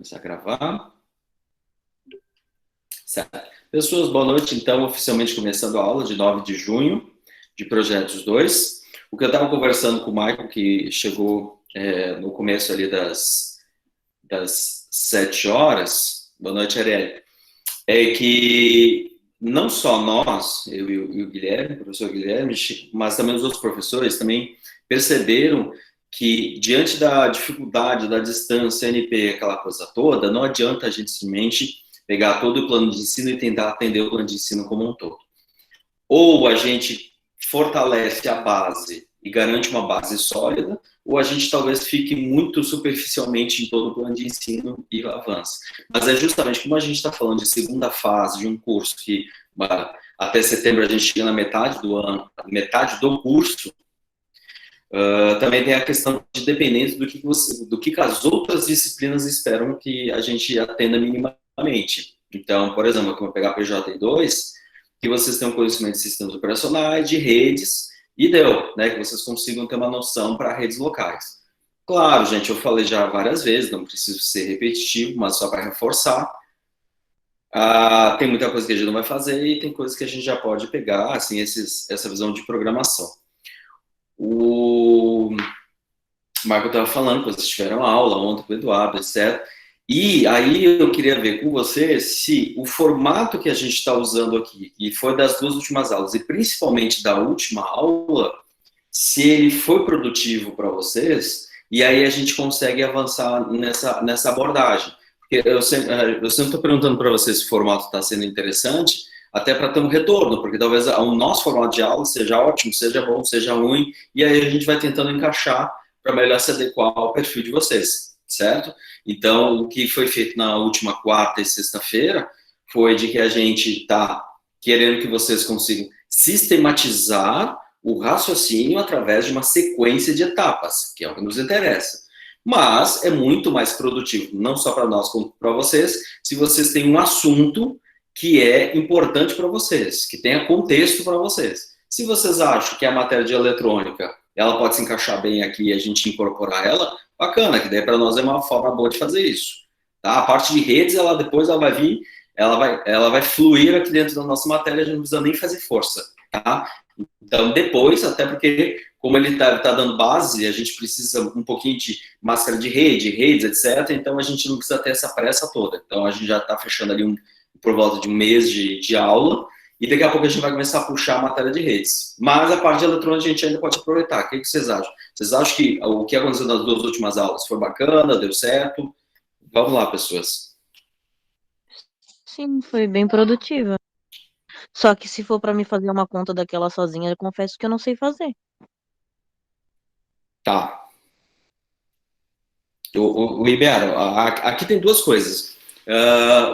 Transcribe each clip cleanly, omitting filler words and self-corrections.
Começar a gravar. Certo. Pessoas, boa noite. Então, oficialmente começando a aula de 9 de junho, de Projetos 2. O que eu estava conversando com o Michael, que chegou no começo ali das 7 horas, boa noite, Ariel, é que não só nós, eu e o Guilherme, o professor Guilherme, mas também os outros professores também perceberam que, diante da dificuldade, da distância, NP, aquela coisa toda, não adianta a gente simplesmente pegar todo o plano de ensino e tentar atender o plano de ensino como um todo. Ou a gente fortalece a base e garante uma base sólida, ou a gente talvez fique muito superficialmente em todo o plano de ensino e avance. Mas é justamente como a gente está falando de segunda fase de um curso que até setembro a gente chega na metade do ano, metade do curso, também tem a questão de dependência do que as outras disciplinas esperam que a gente atenda minimamente. Então, por exemplo, como eu pegar PJ2, que vocês tenham conhecimento de sistemas operacionais, de redes, e deu, né, que vocês consigam ter uma noção para redes locais. Claro, gente, eu falei já várias vezes, não preciso ser repetitivo, mas só para reforçar, tem muita coisa que a gente não vai fazer e tem coisas que a gente já pode pegar, assim, essa visão de programação. O Marco estava falando, vocês tiveram aula ontem com o Eduardo, etc. E aí eu queria ver com você se o formato que a gente está usando aqui, e foi das duas últimas aulas, e principalmente da última aula, se ele foi produtivo para vocês, e aí a gente consegue avançar nessa abordagem. Porque eu sempre estou perguntando para vocês se o formato está sendo interessante, até para ter um retorno, porque talvez o nosso formato de aula seja ótimo, seja bom, seja ruim, e aí a gente vai tentando encaixar para melhor se adequar ao perfil de vocês, certo? Então, o que foi feito na última quarta e sexta-feira foi de que a gente está querendo que vocês consigam sistematizar o raciocínio através de uma sequência de etapas, que é o que nos interessa. Mas é muito mais produtivo, não só para nós, como para vocês, se vocês têm um assunto que é importante para vocês, que tenha contexto para vocês. Se vocês acham que a matéria de eletrônica ela pode se encaixar bem aqui e a gente incorporar ela, bacana, que daí para nós é uma forma boa de fazer isso. Tá? A parte de redes, depois ela vai vir, ela vai fluir aqui dentro da nossa matéria, a gente não precisa nem fazer força. Tá? Então, depois, até porque, como ele está dando base, a gente precisa um pouquinho de máscara de rede, redes, etc. Então, a gente não precisa ter essa pressa toda. Então, a gente já está fechando ali por volta de um mês de aula, e daqui a pouco a gente vai começar a puxar a matéria de redes. Mas a parte de eletrônica a gente ainda pode aproveitar. O que vocês acham? Vocês acham que o que aconteceu nas duas últimas aulas foi bacana, deu certo? Vamos lá, pessoas. Sim, foi bem produtiva. Só que se for pra mim fazer uma conta daquela sozinha, eu confesso que eu não sei fazer. Tá. O Ibero, aqui tem duas coisas.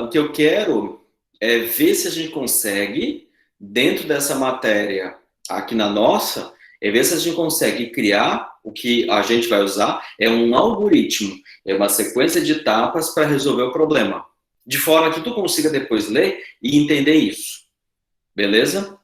O que eu quero é ver se a gente consegue, dentro dessa matéria aqui na nossa, é ver se a gente consegue criar o que a gente vai usar, é um algoritmo, é uma sequência de etapas para resolver o problema. De forma que tu consiga depois ler e entender isso. Beleza?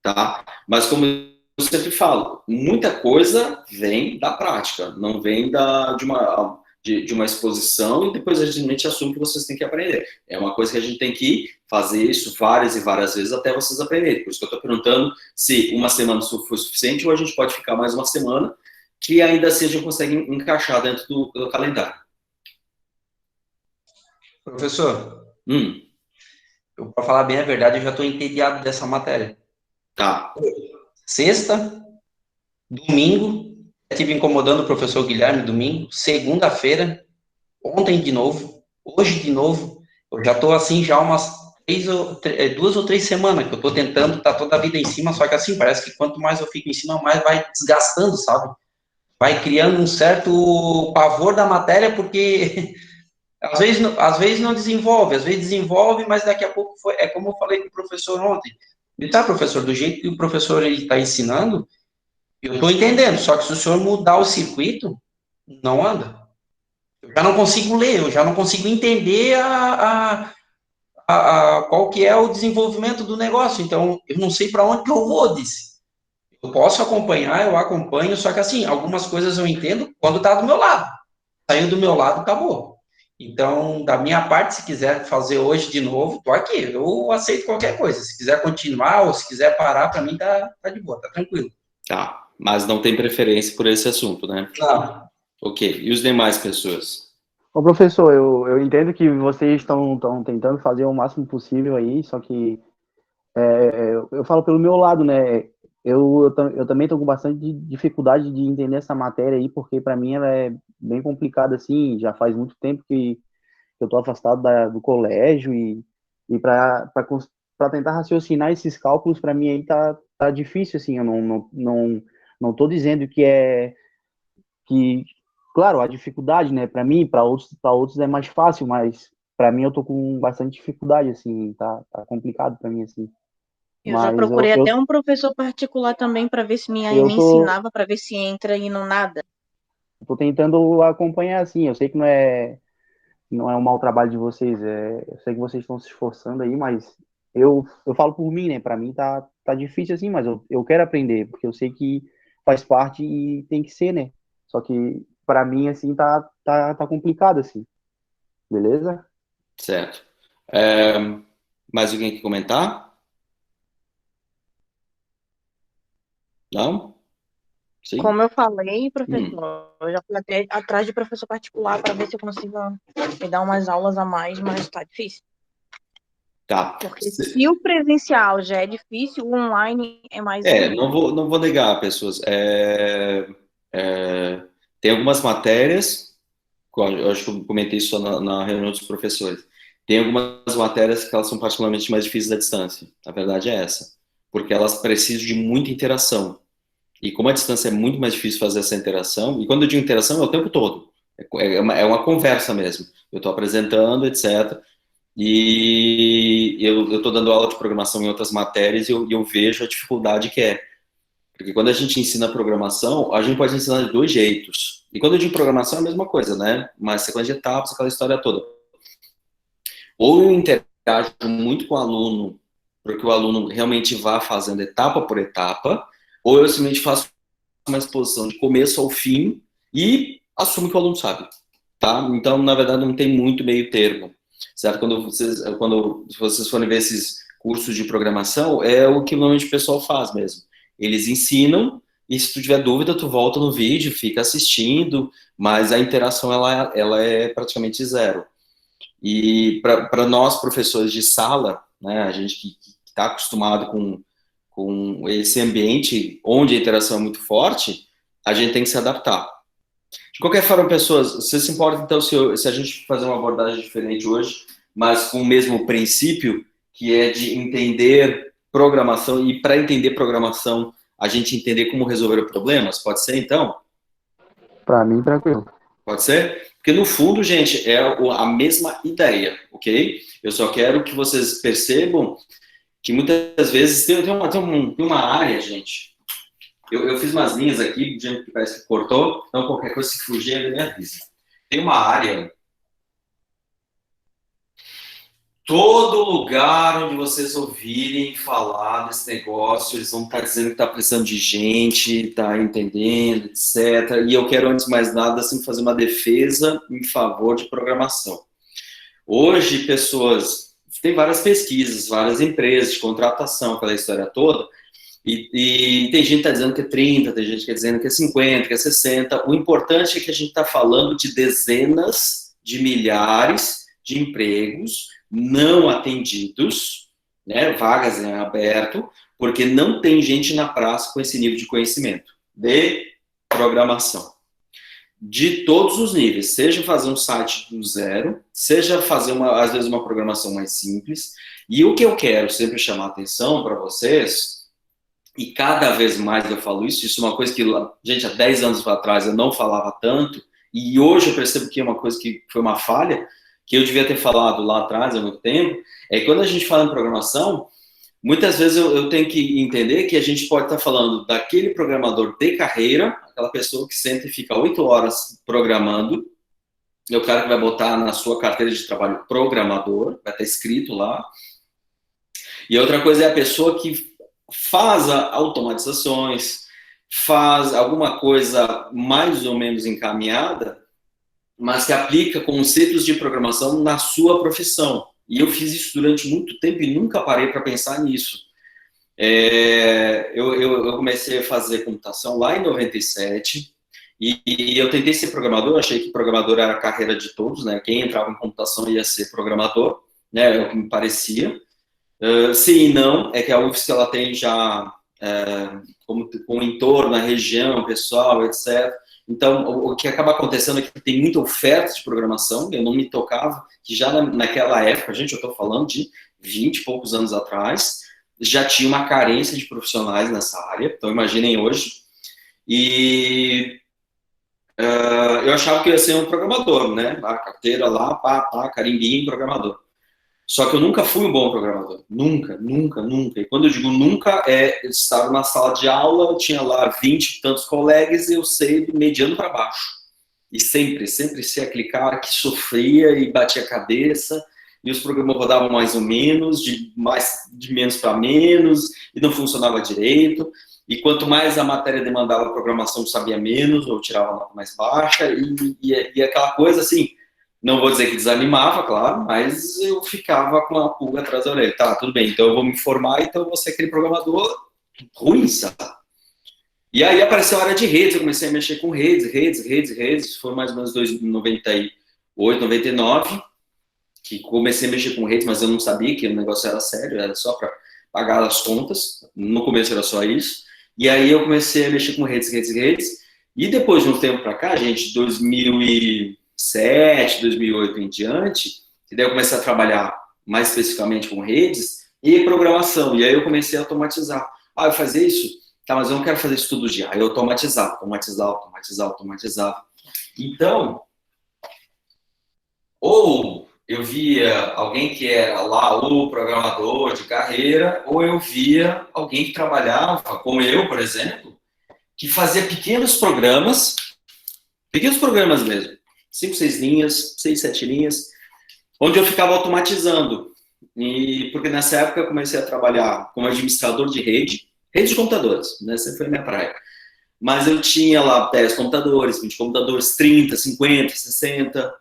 Tá? Mas como eu sempre falo, muita coisa vem da prática, não vem de uma exposição e depois a gente assume que vocês têm que aprender. É uma coisa que a gente tem que fazer isso várias e várias vezes até vocês aprenderem. Por isso que eu estou perguntando se uma semana for suficiente ou a gente pode ficar mais uma semana, que ainda assim a gente consegue encaixar dentro do calendário. Professor, Hum, para falar bem a verdade, eu já estou entediado dessa matéria. tá. Sexta, domingo, estive incomodando o professor Guilherme domingo, segunda-feira, ontem de novo, hoje de novo, eu já estou assim já umas 2 ou 3 semanas que eu estou tentando, tá toda a vida em cima, só que assim, parece que quanto mais eu fico em cima, mais vai desgastando, sabe? Vai criando um certo pavor da matéria, porque às vezes não desenvolve, às vezes desenvolve, mas daqui a pouco é como eu falei com o professor ontem. Ele tá, professor, do jeito que o professor está ensinando, eu estou entendendo, só que se o senhor mudar o circuito, não anda. Eu já não consigo ler, eu já não consigo entender qual que é o desenvolvimento do negócio, então eu não sei para onde que eu vou, disse. Eu posso acompanhar, eu acompanho, só que assim, algumas coisas eu entendo quando está do meu lado. Saiu do meu lado, acabou. Então, da minha parte, se quiser fazer hoje de novo, tô aqui. Eu aceito qualquer coisa. Se quiser continuar ou se quiser parar, para mim tá de boa, tá tranquilo. Tá, mas não tem preferência por esse assunto, né? Não. Ok, e os demais pessoas? Ô, professor, eu entendo que vocês estão tentando fazer o máximo possível aí, só que eu falo pelo meu lado, né? Eu também estou com bastante dificuldade de entender essa matéria aí, porque para mim ela é bem complicada, assim, já faz muito tempo que eu estou afastado do colégio e para tentar raciocinar esses cálculos, para mim aí tá difícil, assim, eu não estou dizendo que, claro, a dificuldade, né, para mim, para outros é mais fácil, mas para mim eu tô com bastante dificuldade, assim, tá complicado para mim, assim. Eu já Mas procurei até um professor particular também para ver se eu me tô, ensinava, para ver se entra e não nada. tô tentando acompanhar, assim, eu sei que não é um mau trabalho de vocês, eu sei que vocês estão se esforçando aí, mas eu falo por mim, né, para mim tá difícil, assim, mas eu quero aprender, porque eu sei que faz parte e tem que ser, né, só que para mim, assim, tá complicado, assim, beleza? Certo. É, mais alguém quer comentar? Não? Sim? Como eu falei, Hum, professor, eu já fui até atrás de professor particular para ver se eu consigo me dar umas aulas a mais, mas tá difícil. tá. Porque se o presencial já é difícil, o online é mais Não ainda. vou, não vou negar, pessoas. Tem algumas matérias, eu acho que eu comentei isso na reunião dos professores. Tem algumas matérias que elas são particularmente mais difíceis à distância. A verdade é essa. Porque elas precisam de muita interação. E como a distância é muito mais difícil fazer essa interação, e quando eu digo interação é o tempo todo. É uma conversa mesmo. Eu estou apresentando, etc. E eu estou dando aula de programação em outras matérias e eu vejo a dificuldade que é. Porque quando a gente ensina programação, a gente pode ensinar de dois jeitos. E quando eu digo programação é a mesma coisa, né? Uma sequência de etapas, aquela história toda. Ou eu interajo muito com o aluno, para que o aluno realmente vá fazendo etapa por etapa, ou eu simplesmente faço uma exposição de começo ao fim e assumo que o aluno sabe, tá? Então, na verdade, não tem muito meio termo, certo? Se vocês forem ver esses cursos de programação, é o que normalmente o pessoal faz mesmo. Eles ensinam e se tu tiver dúvida, tu volta no vídeo, fica assistindo, mas a interação ela é praticamente zero. E para nós, professores de sala, né, a gente que está acostumado com esse ambiente onde a interação é muito forte, a gente tem que se adaptar. De qualquer forma, pessoas, você se importa, então, se a gente fazer uma abordagem diferente hoje, mas com o mesmo princípio, que é de entender programação, e para entender programação, a gente entender como resolver problemas? Pode ser, então? Para mim, tranquilo. Pode ser? Porque no fundo, gente, é a mesma ideia, ok? Eu só quero que vocês percebam que muitas vezes tem uma área, gente. Eu fiz umas linhas aqui, gente, que parece que cortou, então qualquer coisa se fugir, ele me avisa. Tem uma área. Todo lugar onde vocês ouvirem falar desse negócio, eles vão estar dizendo que está precisando de gente, está entendendo, etc. E eu quero, antes de mais nada, assim, fazer uma defesa em favor de programação. Hoje, tem várias pesquisas, várias empresas de contratação, aquela história toda, e tem gente que está dizendo que é 30, tem gente que está dizendo que é 50, que é 60. O importante é que a gente está falando de dezenas de milhares de empregos não atendidos, né, vagas em aberto, porque não tem gente na praça com esse nível de conhecimento de programação. De todos os níveis, seja fazer um site do zero, seja fazer, às vezes, uma programação mais simples. E o que eu quero sempre chamar a atenção para vocês, e cada vez mais eu falo isso é uma coisa que, gente, há 10 anos atrás eu não falava tanto, e hoje eu percebo que é uma coisa que foi uma falha, que eu devia ter falado lá atrás, há muito tempo, é que quando a gente fala em programação, muitas vezes eu tenho que entender que a gente pode estar falando daquele programador de carreira, aquela pessoa que senta e fica 8 horas programando, é o cara que vai botar na sua carteira de trabalho programador, vai estar escrito lá. E outra coisa é a pessoa que faz automatizações, faz alguma coisa mais ou menos encaminhada, mas que aplica conceitos de programação na sua profissão. E eu fiz isso durante muito tempo e nunca parei para pensar nisso. Eu comecei a fazer computação lá em 97 e eu tentei ser programador, achei que programador era a carreira de todos, né? Quem entrava em computação ia ser programador, né? É o que me parecia. Sim e não, é que a UFSC ela tem já como entorno, a região, pessoal, etc. Então, o que acaba acontecendo é que tem muita oferta de programação, eu não me tocava, que já naquela época, gente, eu estou falando de 20 e poucos anos atrás, já tinha uma carência de profissionais nessa área, então imaginem hoje. E eu achava que eu ia ser um programador, né? A carteira lá, carimbinho, programador. Só que eu nunca fui um bom programador. Nunca, nunca, nunca. E quando eu digo nunca, eu estava na sala de aula, tinha lá 20 e tantos colegas e eu sei mediano para baixo. E sempre ser aquele cara que sofria e batia a cabeça, e os programas rodavam mais ou menos, de menos para menos, e não funcionava direito. E quanto mais a matéria demandava programação, eu sabia menos, ou tirava a nota mais baixa, e aquela coisa assim. Não vou dizer que desanimava, claro, mas eu ficava com a pulga atrás da orelha. Tá, tudo bem, então eu vou me formar, então eu vou ser aquele programador ruim, sabe? E aí apareceu a área de redes, eu comecei a mexer com redes. Foi mais ou menos 98, 99, que comecei a mexer com redes, mas eu não sabia que o negócio era sério, era só para pagar as contas. No começo era só isso. E aí eu comecei a mexer com redes. E depois de um tempo para cá, gente, 2007, 2008 em diante, e daí eu comecei a trabalhar mais especificamente com redes e programação, e aí eu comecei a automatizar. Eu fazia isso? Tá, mas eu não quero fazer isso todo dia. Aí eu automatizava. Então, ou eu via alguém que era lá o programador de carreira, ou eu via alguém que trabalhava, como eu, por exemplo, que fazia pequenos programas mesmo, 5, 6 linhas, 6, 7 linhas, onde eu ficava automatizando. Porque nessa época eu comecei a trabalhar como administrador de rede de computadores, né? Essa foi a minha praia. Mas eu tinha lá 10 computadores, 20 computadores, 30, 50, 60.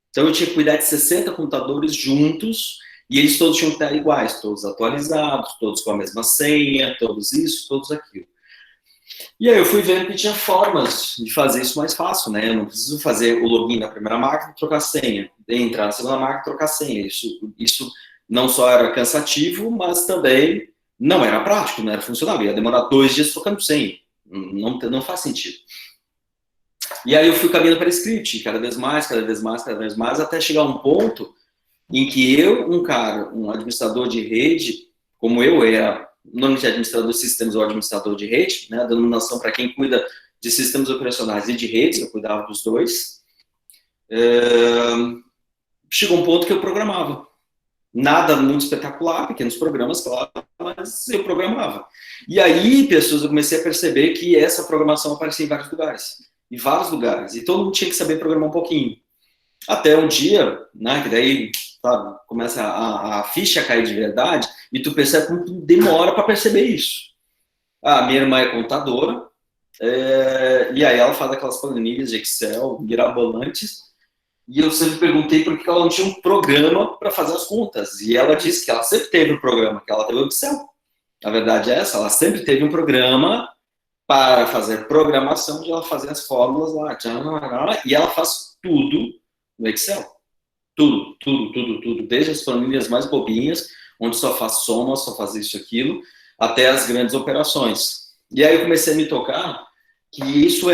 Então eu tinha que cuidar de 60 computadores juntos, e eles todos tinham que estar iguais, todos atualizados, todos com a mesma senha, todos isso, todos aquilo. E aí eu fui vendo que tinha formas de fazer isso mais fácil, né? Eu não preciso fazer o login na primeira máquina, trocar senha, entrar na segunda máquina, trocar senha. Isso não só era cansativo, mas também não era prático, não era funcional. Ia demorar 2 dias trocando senha. Não faz sentido. E aí eu fui caminhando para script, cada vez mais, até chegar a um ponto em que um administrador de rede, como eu era, nome de administrador de sistemas ou administrador de rede, né, denominação para quem cuida de sistemas operacionais e de redes, eu cuidava dos dois, chegou um ponto que eu programava. Nada muito espetacular, pequenos programas, claro, mas eu programava. E aí, pessoas, eu comecei a perceber que essa programação aparecia em vários lugares, e todo mundo tinha que saber programar um pouquinho. Até um dia, né, que daí sabe, começa a ficha cair de verdade, e tu percebe como tu demora para perceber isso. Minha irmã é contadora, e aí ela faz aquelas planilhas de Excel mirabolantes, e eu sempre perguntei por que ela não tinha um programa para fazer as contas, e ela disse que ela sempre teve um programa, que ela teve o Excel. A verdade é essa, ela sempre teve um programa para fazer programação, de ela fazer as fórmulas lá, e ela faz tudo no Excel. Tudo, desde as planilhas mais bobinhas, onde só faz soma, só faz isso, aquilo, até as grandes operações. E aí eu comecei a me tocar que isso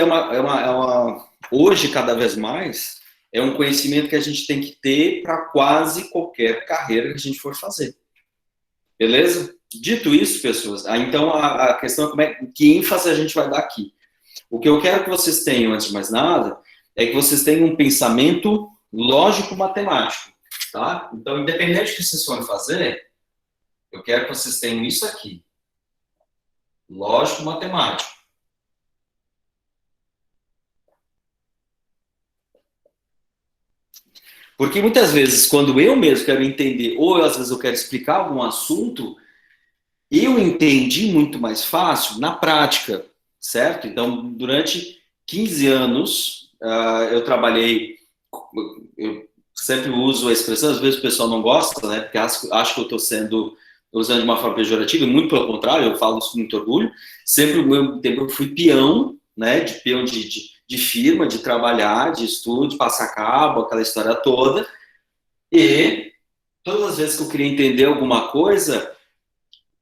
hoje, cada vez mais, é um conhecimento que a gente tem que ter para quase qualquer carreira que a gente for fazer. Beleza? Dito isso, pessoas, então a questão é que ênfase a gente vai dar aqui. O que eu quero que vocês tenham, antes de mais nada, é que vocês tenham um pensamento lógico-matemático, tá? Então, independente do que vocês forem fazer, eu quero que vocês tenham isso aqui. Lógico-matemático. Porque muitas vezes, quando eu mesmo quero entender, ou às vezes eu quero explicar algum assunto, eu entendi muito mais fácil na prática, certo? Então, durante 15 anos, eu trabalhei eu sempre uso a expressão, às vezes o pessoal não gosta, né, porque acho que eu estou usando de uma forma pejorativa, e muito pelo contrário, eu falo isso com muito orgulho. Sempre, no meu tempo, eu fui peão, né, peão de firma, de trabalhar, de estudo, de passar cabo, aquela história toda, e todas as vezes que eu queria entender alguma coisa,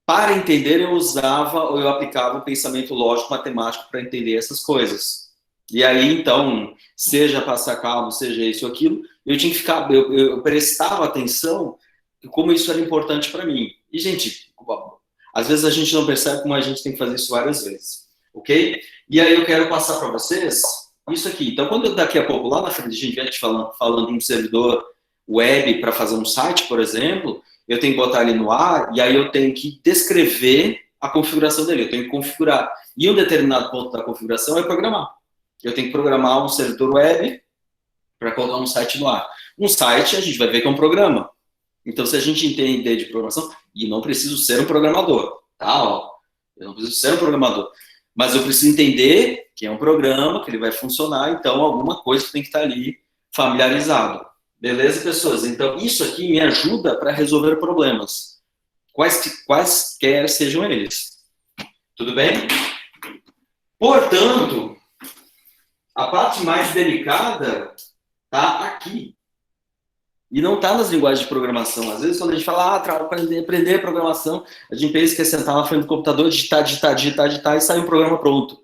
para entender eu usava ou eu aplicava o pensamento lógico matemático para entender essas coisas. E aí, então, seja passar cabo, seja isso ou aquilo, eu tinha que ficar, eu prestava atenção em como isso era importante para mim. E, gente, às vezes a gente não percebe como a gente tem que fazer isso várias vezes, ok? E aí eu quero passar para vocês isso aqui. Então, quando daqui a pouco, lá na frente, a gente vier falando em um servidor web para fazer um site, por exemplo, eu tenho que botar ele no ar e aí eu tenho que descrever a configuração dele, eu tenho que configurar. E um determinado ponto da configuração é programar. Eu tenho que programar um servidor web para colocar um site no ar. Um site, a gente vai ver que é um programa. Então, se a gente entender de programação, e não preciso ser um programador, tá? Ó, eu não preciso ser um programador, mas eu preciso entender que é um programa, que ele vai funcionar, então alguma coisa tem que estar ali familiarizado. Beleza, pessoas? Então, isso aqui me ajuda para resolver problemas, quaisquer sejam eles. Tudo bem? Portanto, a parte mais delicada está aqui. E não está nas linguagens de programação. Às vezes, quando a gente fala, para aprender programação, a gente pensa que é sentar na frente do computador, digitar e sair um programa pronto.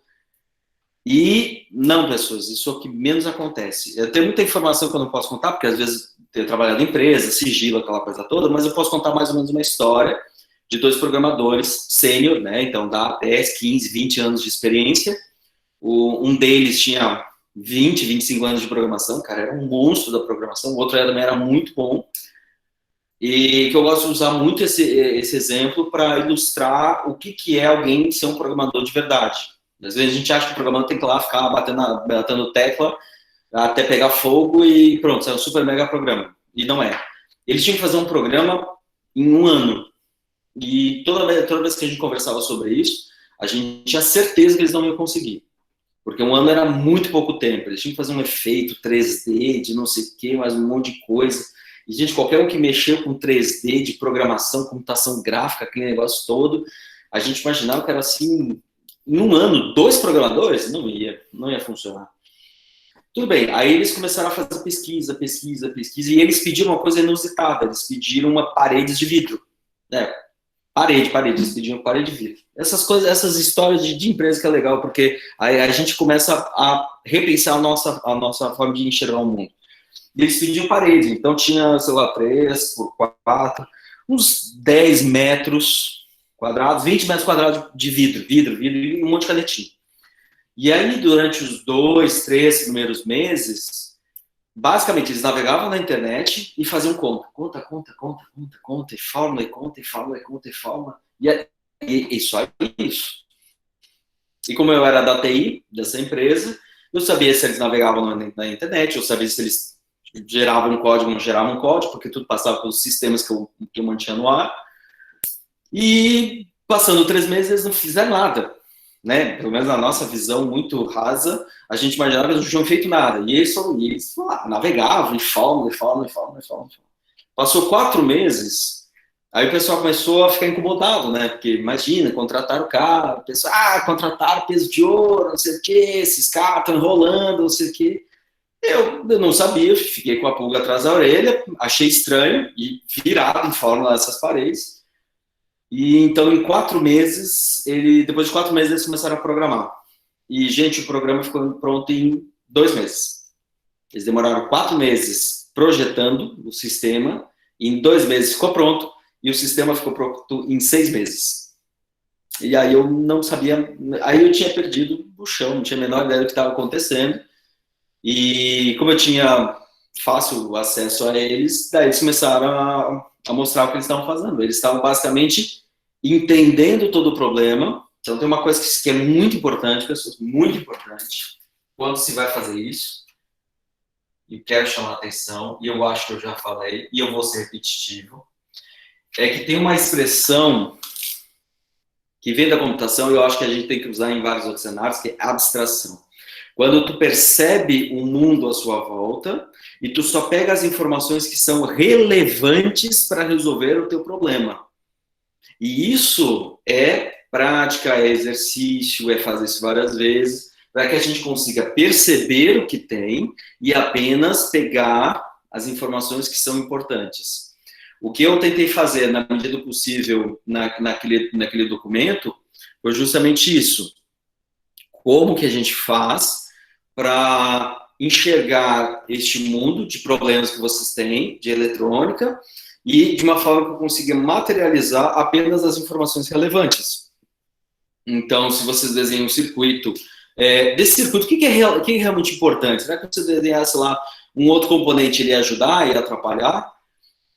E não, pessoas, isso é o que menos acontece. Eu tenho muita informação que eu não posso contar, porque às vezes eu tenho trabalhado em empresa, sigilo, aquela coisa toda, mas eu posso contar mais ou menos uma história de 2 programadores sênior, né? Então dá 10, 15, 20 anos de experiência. Um deles tinha 20, 25 anos de programação, cara, era um monstro da programação, o outro também era muito bom. E que eu gosto de usar muito esse exemplo para ilustrar o que é alguém ser um programador de verdade. Às vezes a gente acha que o programador tem que ir lá ficar batendo tecla até pegar fogo e pronto, é um super mega programa. E não é. Eles tinham que fazer um programa em 1 ano. E toda vez que a gente conversava sobre isso, a gente tinha certeza que eles não iam conseguir. Porque 1 ano era muito pouco tempo. Eles tinham que fazer um efeito 3D de não sei o que, mais um monte de coisa. E, gente, qualquer um que mexeu com 3D, de programação, computação gráfica, aquele negócio todo, a gente imaginava que era assim... Em 1 ano, 2 programadores? Não ia funcionar. Tudo bem, aí eles começaram a fazer pesquisa, e eles pediram uma coisa inusitada, eles pediram uma parede de vidro. Parede, eles pediam parede de vidro. Essas coisas, essas histórias de empresa que é legal, porque aí a gente começa a repensar a nossa forma de enxergar o mundo. E eles pediam parede, então tinha, sei lá, 3 por 4, uns 10 metros quadrados, 20 metros quadrados de vidro e um monte de canetinha. E aí, durante os 2, 3 primeiros meses, basicamente, eles navegavam na internet e faziam conta, e fórmula. E só isso. E como eu era da TI, dessa empresa, eu sabia se eles navegavam na internet, eu sabia se eles geravam um código ou não geravam um código, porque tudo passava pelos sistemas que eu mantinha no ar. E passando 3 meses, eles não fizeram nada, né? Pelo menos na nossa visão muito rasa, a gente imaginava que eles não tinham feito nada. E eles lá, navegavam, fórmula. Passou 4 meses, aí o pessoal começou a ficar incomodado, né? Porque imagina, contrataram o cara, o pessoal, contrataram peso de ouro, não sei o quê, esses caras estão enrolando, não sei o quê. Eu não sabia, fiquei com a pulga atrás da orelha, achei estranho e virado em fórmula essas paredes. E então, em 4 meses, depois de 4 meses, eles começaram a programar. E, gente, o programa ficou pronto em 2 meses. Eles demoraram 4 meses projetando o sistema, e em 2 meses ficou pronto, e o sistema ficou pronto em 6 meses. E aí eu não sabia, aí eu tinha perdido o chão, não tinha a menor ideia do que estava acontecendo. E como eu tinha fácil acesso a eles, daí eles começaram a mostrar o que eles estavam fazendo. Eles estavam basicamente entendendo todo o problema. Então tem uma coisa que é muito importante, pessoas, muito importante, quando se vai fazer isso, e quero chamar a atenção, e eu acho que eu já falei, e eu vou ser repetitivo, é que tem uma expressão que vem da computação, e eu acho que a gente tem que usar em vários outros cenários, que é abstração. Quando tu percebe o mundo à sua volta e tu só pega as informações que são relevantes para resolver o teu problema. E isso é prática, é exercício, é fazer isso várias vezes, para que a gente consiga perceber o que tem e apenas pegar as informações que são importantes. O que eu tentei fazer, na medida do possível, naquele documento, foi justamente isso. Como que a gente faz para enxergar este mundo de problemas que vocês têm, de eletrônica, e de uma forma que eu consiga materializar apenas as informações relevantes. Então, se vocês desenham um circuito, desse circuito, o que é realmente importante? Será que você desenhasse lá um outro componente, ele ia ajudar, ia atrapalhar?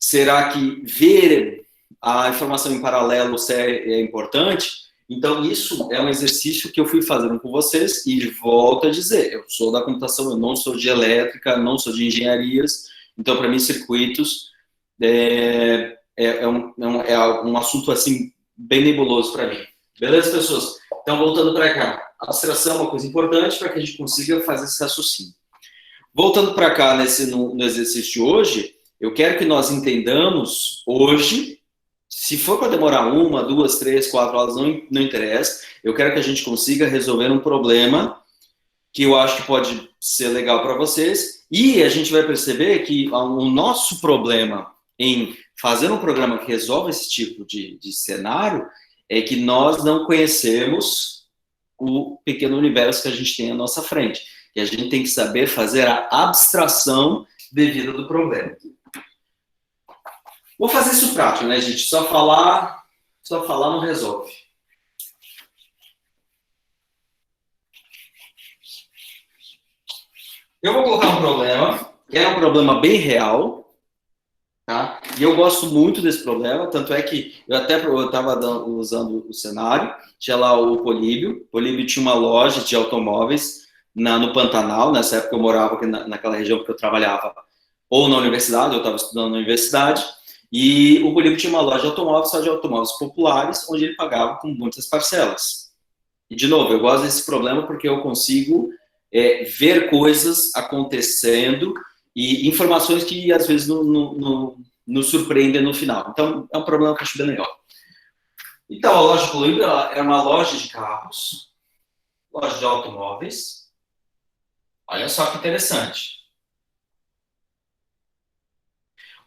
Será que ver a informação em paralelo é importante? Então, isso é um exercício que eu fui fazendo com vocês, e volto a dizer, eu sou da computação, eu não sou de elétrica, não sou de engenharias, então, para mim, circuitos é um assunto, assim, bem nebuloso para mim. Beleza, pessoas? Então, voltando para cá, a abstração é uma coisa importante para que a gente consiga fazer esse raciocínio. Voltando para cá, no exercício de hoje, eu quero que nós entendamos hoje, se for para demorar 1, 2, 3, 4 horas, não interessa, eu quero que a gente consiga resolver um problema que eu acho que pode ser legal para vocês, e a gente vai perceber que o nosso problema em fazer um programa que resolve esse tipo de cenário é que nós não conhecemos o pequeno universo que a gente tem à nossa frente, e a gente tem que saber fazer a abstração devida do problema. Vou fazer isso prático, né, gente? Só falar não resolve. Eu vou colocar um problema, que é um problema bem real, tá? E eu gosto muito desse problema, tanto é que eu estava usando o cenário, tinha lá o Políbio. O Políbio tinha uma loja de automóveis no Pantanal. Nessa época eu morava aqui naquela região, porque eu trabalhava ou na universidade, eu estava estudando na universidade, e o Políbio tinha uma loja de automóveis, só de automóveis populares, onde ele pagava com muitas parcelas. E, de novo, eu gosto desse problema porque eu consigo ver coisas acontecendo e informações que, às vezes, nos surpreendem no final. Então, é um problema que eu acho bem legal. Então, a loja de Políbio é uma loja de carros, loja de automóveis. Olha só que interessante.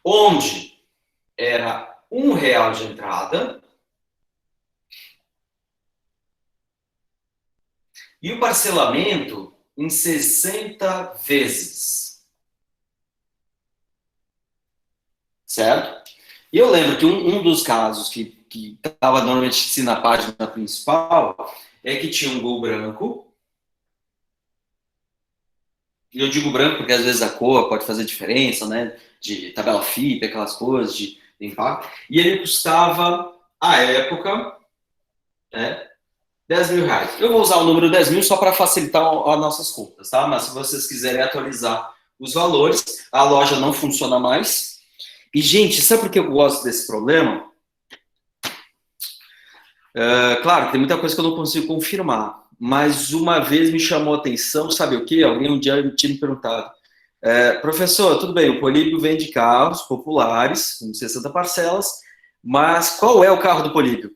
Onde era R$1 de entrada e o parcelamento em 60 vezes. Certo? E eu lembro que um dos casos que estava normalmente assim, na página principal é que tinha um Gol branco. E eu digo branco porque às vezes a cor pode fazer diferença, né? De tabela FIPE, aquelas coisas de impacto. E ele custava, à época, R$10.000. Eu vou usar o número 10 mil só para facilitar as nossas contas, tá? Mas se vocês quiserem atualizar os valores, a loja não funciona mais. E, gente, sabe por que eu gosto desse problema? Claro, tem muita coisa que eu não consigo confirmar, mas uma vez me chamou a atenção, sabe o quê? Alguém um dia tinha me perguntado, professor, tudo bem, o Políbio vende carros populares, com 60 parcelas, mas qual é o carro do Políbio?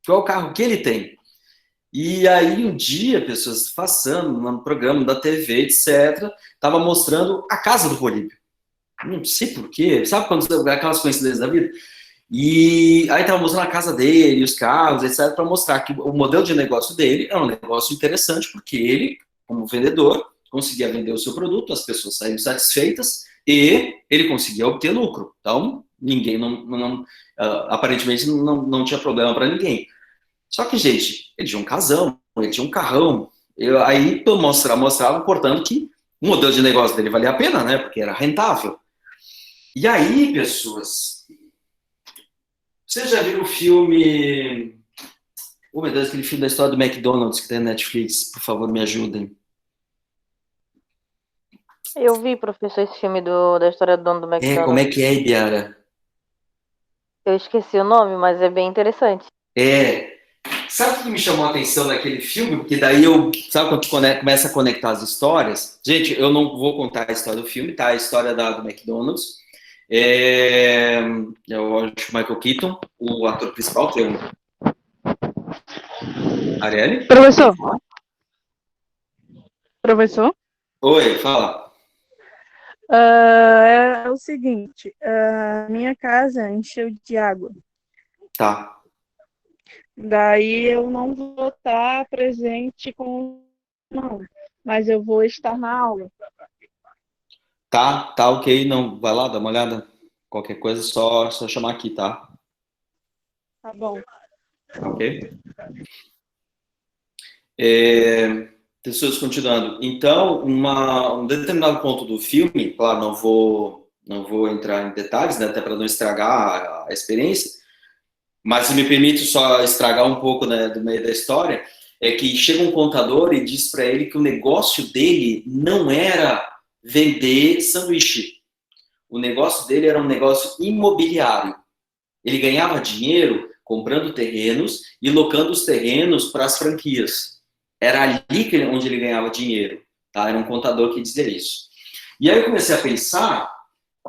Qual é o carro que ele tem? E aí um dia, pessoas passando no programa da TV, etc., estava mostrando a casa do Políbio. Não sei porquê, sabe quando aquelas coincidências da vida? E aí estava mostrando a casa dele, os carros, etc., para mostrar que o modelo de negócio dele é um negócio interessante, porque ele, como vendedor, conseguia vender o seu produto, as pessoas saíram satisfeitas e ele conseguia obter lucro. Então, ninguém, aparentemente, não tinha problema para ninguém. Só que, gente, ele tinha um casão, ele tinha um carrão. Aí mostrava, portanto, que o modelo de negócio dele valia a pena, né? Porque era rentável. E aí, pessoas, vocês já viram o filme... Oh, meu Deus, aquele filme da história do McDonald's que tem na Netflix? Por favor, me ajudem. Eu vi, professor, esse filme da história do dono do McDonald's. Como é que é, Ibiara? Eu esqueci o nome, mas é bem interessante. Sabe o que me chamou a atenção naquele filme? Porque daí sabe quando começa a conectar as histórias? Gente, eu não vou contar a história do filme, tá? A história do McDonald's. Eu acho que o Michael Keaton, o ator principal, que é o Arielle. Professor? Oi, fala. É o seguinte, minha casa encheu de água. Tá. Daí eu não vou estar presente não, mas eu vou estar na aula. Tá, ok. Não, vai lá, dá uma olhada. Qualquer coisa, só chamar aqui, tá? Tá bom. Ok? Pessoas continuando. Então, um determinado ponto do filme, claro, não vou entrar em detalhes, né, até para não estragar a experiência, mas se me permite só estragar um pouco, né, do meio da história, é que chega um contador e diz para ele que o negócio dele não era vender sanduíche. O negócio dele era um negócio imobiliário. Ele ganhava dinheiro comprando terrenos e locando os terrenos para as franquias. Era ali onde ele ganhava dinheiro. Tá? Era um contador que dizia isso. E aí eu comecei a pensar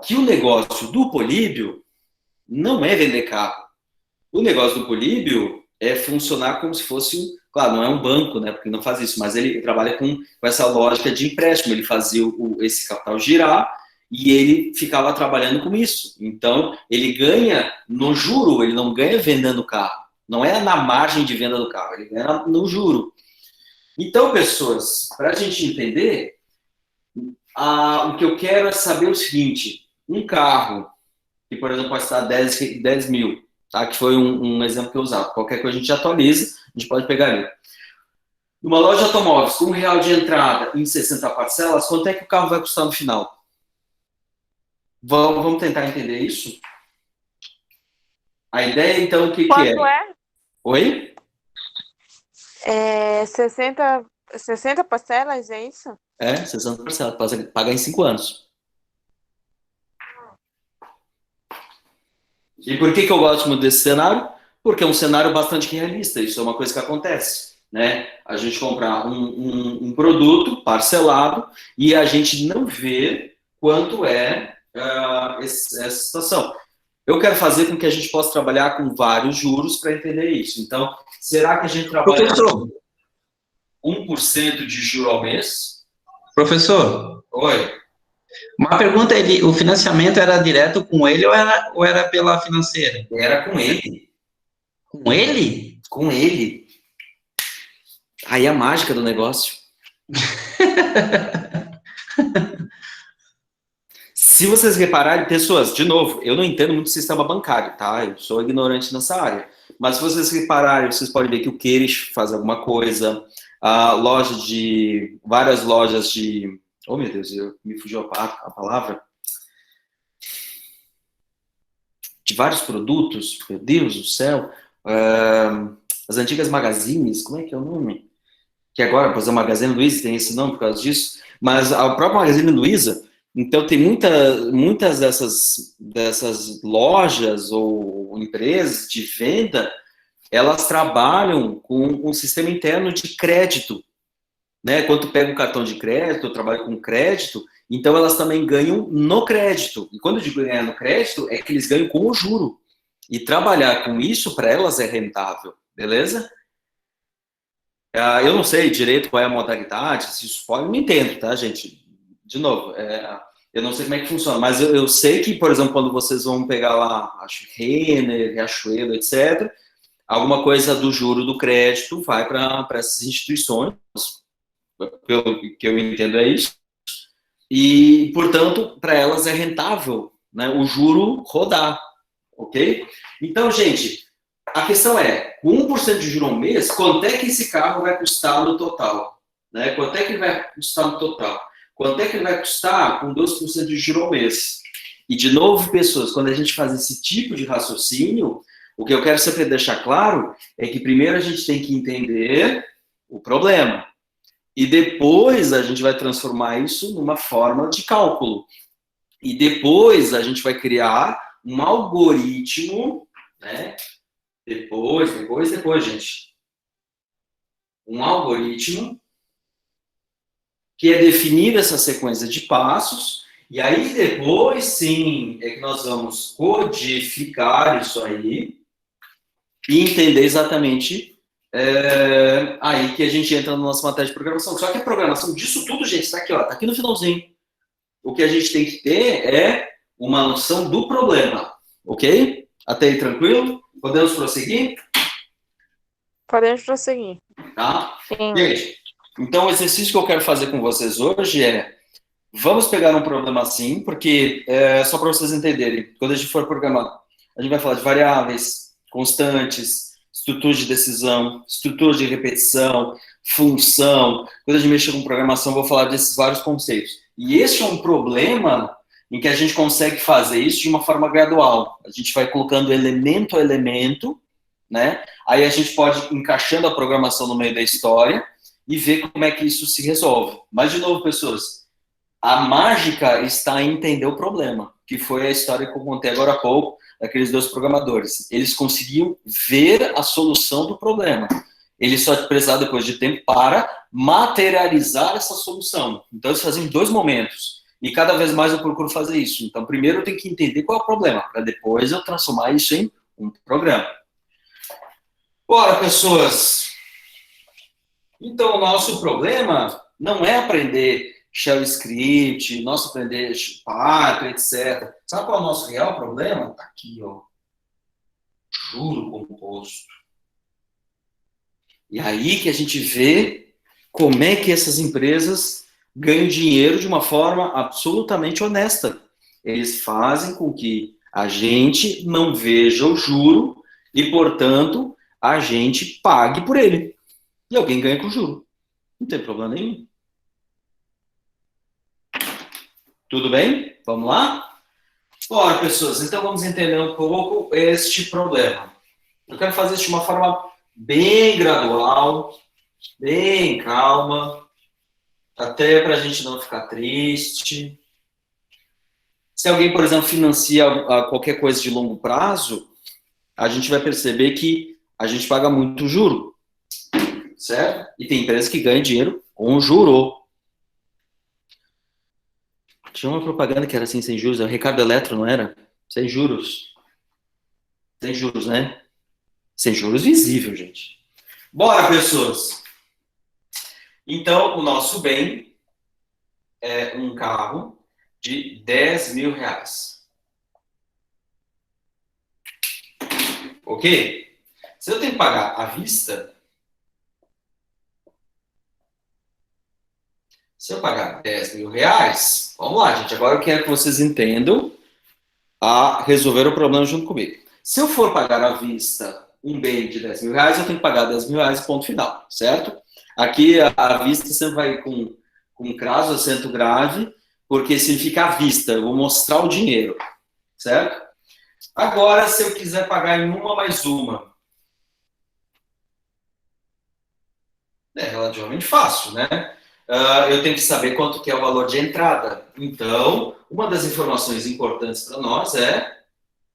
que o negócio do Políbio não é vender carro. O negócio do Políbio é funcionar como se fosse, claro, não é um banco, né, porque ele não faz isso, mas ele trabalha com essa lógica de empréstimo. Ele fazia esse capital girar e ele ficava trabalhando com isso. Então, ele ganha no juro, ele não ganha vendendo o carro. Não é na margem de venda do carro, ele ganha no juro. Então, pessoas, para a gente entender, o que eu quero é saber o seguinte: um carro, que, por exemplo, pode estar 10 mil, tá? Que foi um exemplo que eu usava. Qualquer coisa a gente atualiza, a gente pode pegar ali. Numa loja de automóveis, com R$1 de entrada em 60 parcelas, quanto é que o carro vai custar no final? Vamos tentar entender isso? A ideia, então, o que é? Quanto é? Oi? 60 parcelas, é isso? 60 parcelas, pagar em 5 anos. E por que eu gosto muito desse cenário? Porque é um cenário bastante realista, isso é uma coisa que acontece, né? A gente comprar um produto parcelado e a gente não vê quanto é essa situação. Eu quero fazer com que a gente possa trabalhar com vários juros para entender isso. Então, será que a gente trabalha Professor, 1% de juro ao mês? professor, Oi? uma pergunta, o financiamento era direto com ele ou era pela financeira? Era com ele. Com ele? Com ele. Aí a mágica do negócio. Se vocês repararem, pessoas, de novo, eu não entendo muito o sistema bancário, tá? Eu sou ignorante nessa área. Mas se vocês repararem, vocês podem ver que o Queires faz alguma coisa, várias lojas de... Oh, meu Deus, me fugiu a palavra. De vários produtos, meu Deus do céu. As antigas magazines, como é que é o nome? Que agora, pois, a Magazine Luiza tem esse nome por causa disso. Mas a própria Magazine Luiza, então tem muitas dessas lojas ou empresas de venda, elas trabalham com um sistema interno de crédito, né? Quando tu pega um cartão de crédito, eu trabalho com crédito, então elas também ganham no crédito. E quando eu digo ganhar no crédito, é que eles ganham com o juro. E trabalhar com isso, para elas, é rentável, beleza? Eu não sei direito qual é a modalidade, se isso pode, não entendo, tá, gente? De novo, eu não sei como é que funciona, mas eu sei que, por exemplo, quando vocês vão pegar lá, acho Renner, Riachuelo, etc., alguma coisa do juro do crédito vai para essas instituições, pelo que eu entendo é isso, e, portanto, para elas é rentável, né, o juro rodar, ok? Então, gente, a questão é, com 1% de juro ao mês, quanto é que esse carro vai custar no total? Né? Quanto é que ele vai custar no total? Quanto é que ele vai custar com 2% de juro ao mês? E, de novo, pessoas, quando a gente faz esse tipo de raciocínio, o que eu quero sempre deixar claro é que primeiro a gente tem que entender o problema. E depois a gente vai transformar isso numa forma de cálculo. E depois a gente vai criar um algoritmo, né? Depois, gente. um algoritmo que é definir essa sequência de passos, e aí depois sim é que nós vamos codificar isso aí e entender exatamente aí que a gente entra na nossa matéria de programação. Só que a programação disso tudo, gente, está aqui, ó, tá aqui no finalzinho. O que a gente tem que ter é uma noção do problema, ok? Até aí tranquilo? Podemos prosseguir? Podemos prosseguir. Tá? Sim. Gente, então o exercício que eu quero fazer com vocês hoje vamos pegar um problema assim, porque só para vocês entenderem, quando a gente for programar, a gente vai falar de variáveis, constantes, estrutura de decisão, estrutura de repetição, função. Quando a gente mexer com programação, eu vou falar desses vários conceitos. E esse é um problema em que a gente consegue fazer isso de uma forma gradual. A gente vai colocando elemento a elemento, né? Aí a gente pode ir encaixando a programação no meio da história e ver como é que isso se resolve. Mas, de novo, pessoas, a mágica está em entender o problema, que foi a história que eu contei agora há pouco, daqueles dois programadores. Eles conseguiam ver a solução do problema. Eles só precisavam, depois de tempo, para materializar essa solução. Então, eles faziam em 2 momentos. E cada vez mais eu procuro fazer isso. Então, primeiro eu tenho que entender qual é o problema, para depois eu transformar isso em um programa. Ora, pessoas, então o nosso problema não é aprender Shell Script, nosso aprender Python, etc. Sabe qual é o nosso real problema? Tá aqui, ó. Juro composto. E aí que a gente vê como é que essas empresas ganham dinheiro de uma forma absolutamente honesta. Eles fazem com que a gente não veja o juro e, portanto, a gente pague por ele. E alguém ganha com juro. Não tem problema nenhum. Tudo bem? Vamos lá? Ora, pessoas, então vamos entender um pouco este problema. Eu quero fazer isso de uma forma bem gradual, bem calma, até para a gente não ficar triste. Se alguém, por exemplo, financia qualquer coisa de longo prazo, a gente vai perceber que a gente paga muito juro, certo? E tem empresas que ganham dinheiro com juro. Tinha uma propaganda que era assim, sem juros, o Ricardo Eletro, não era? Sem juros. Sem juros, né? Sem juros visível, gente. Bora, pessoas! Então, o nosso bem é um carro de 10 mil reais. Ok? Se eu tenho que pagar à vista, se eu pagar 10 mil reais, vamos lá, gente. Agora eu quero que vocês entendam a resolver o problema junto comigo. Se eu for pagar à vista um bem de 10 mil reais, eu tenho que pagar 10 mil reais, ponto final, certo? Aqui a vista sempre vai com cravo, acento grave, porque significa à vista, eu vou mostrar o dinheiro, certo? Agora, se eu quiser pagar em uma mais uma, é relativamente fácil, né? Eu tenho que saber quanto que é o valor de entrada. Então, uma das informações importantes para nós é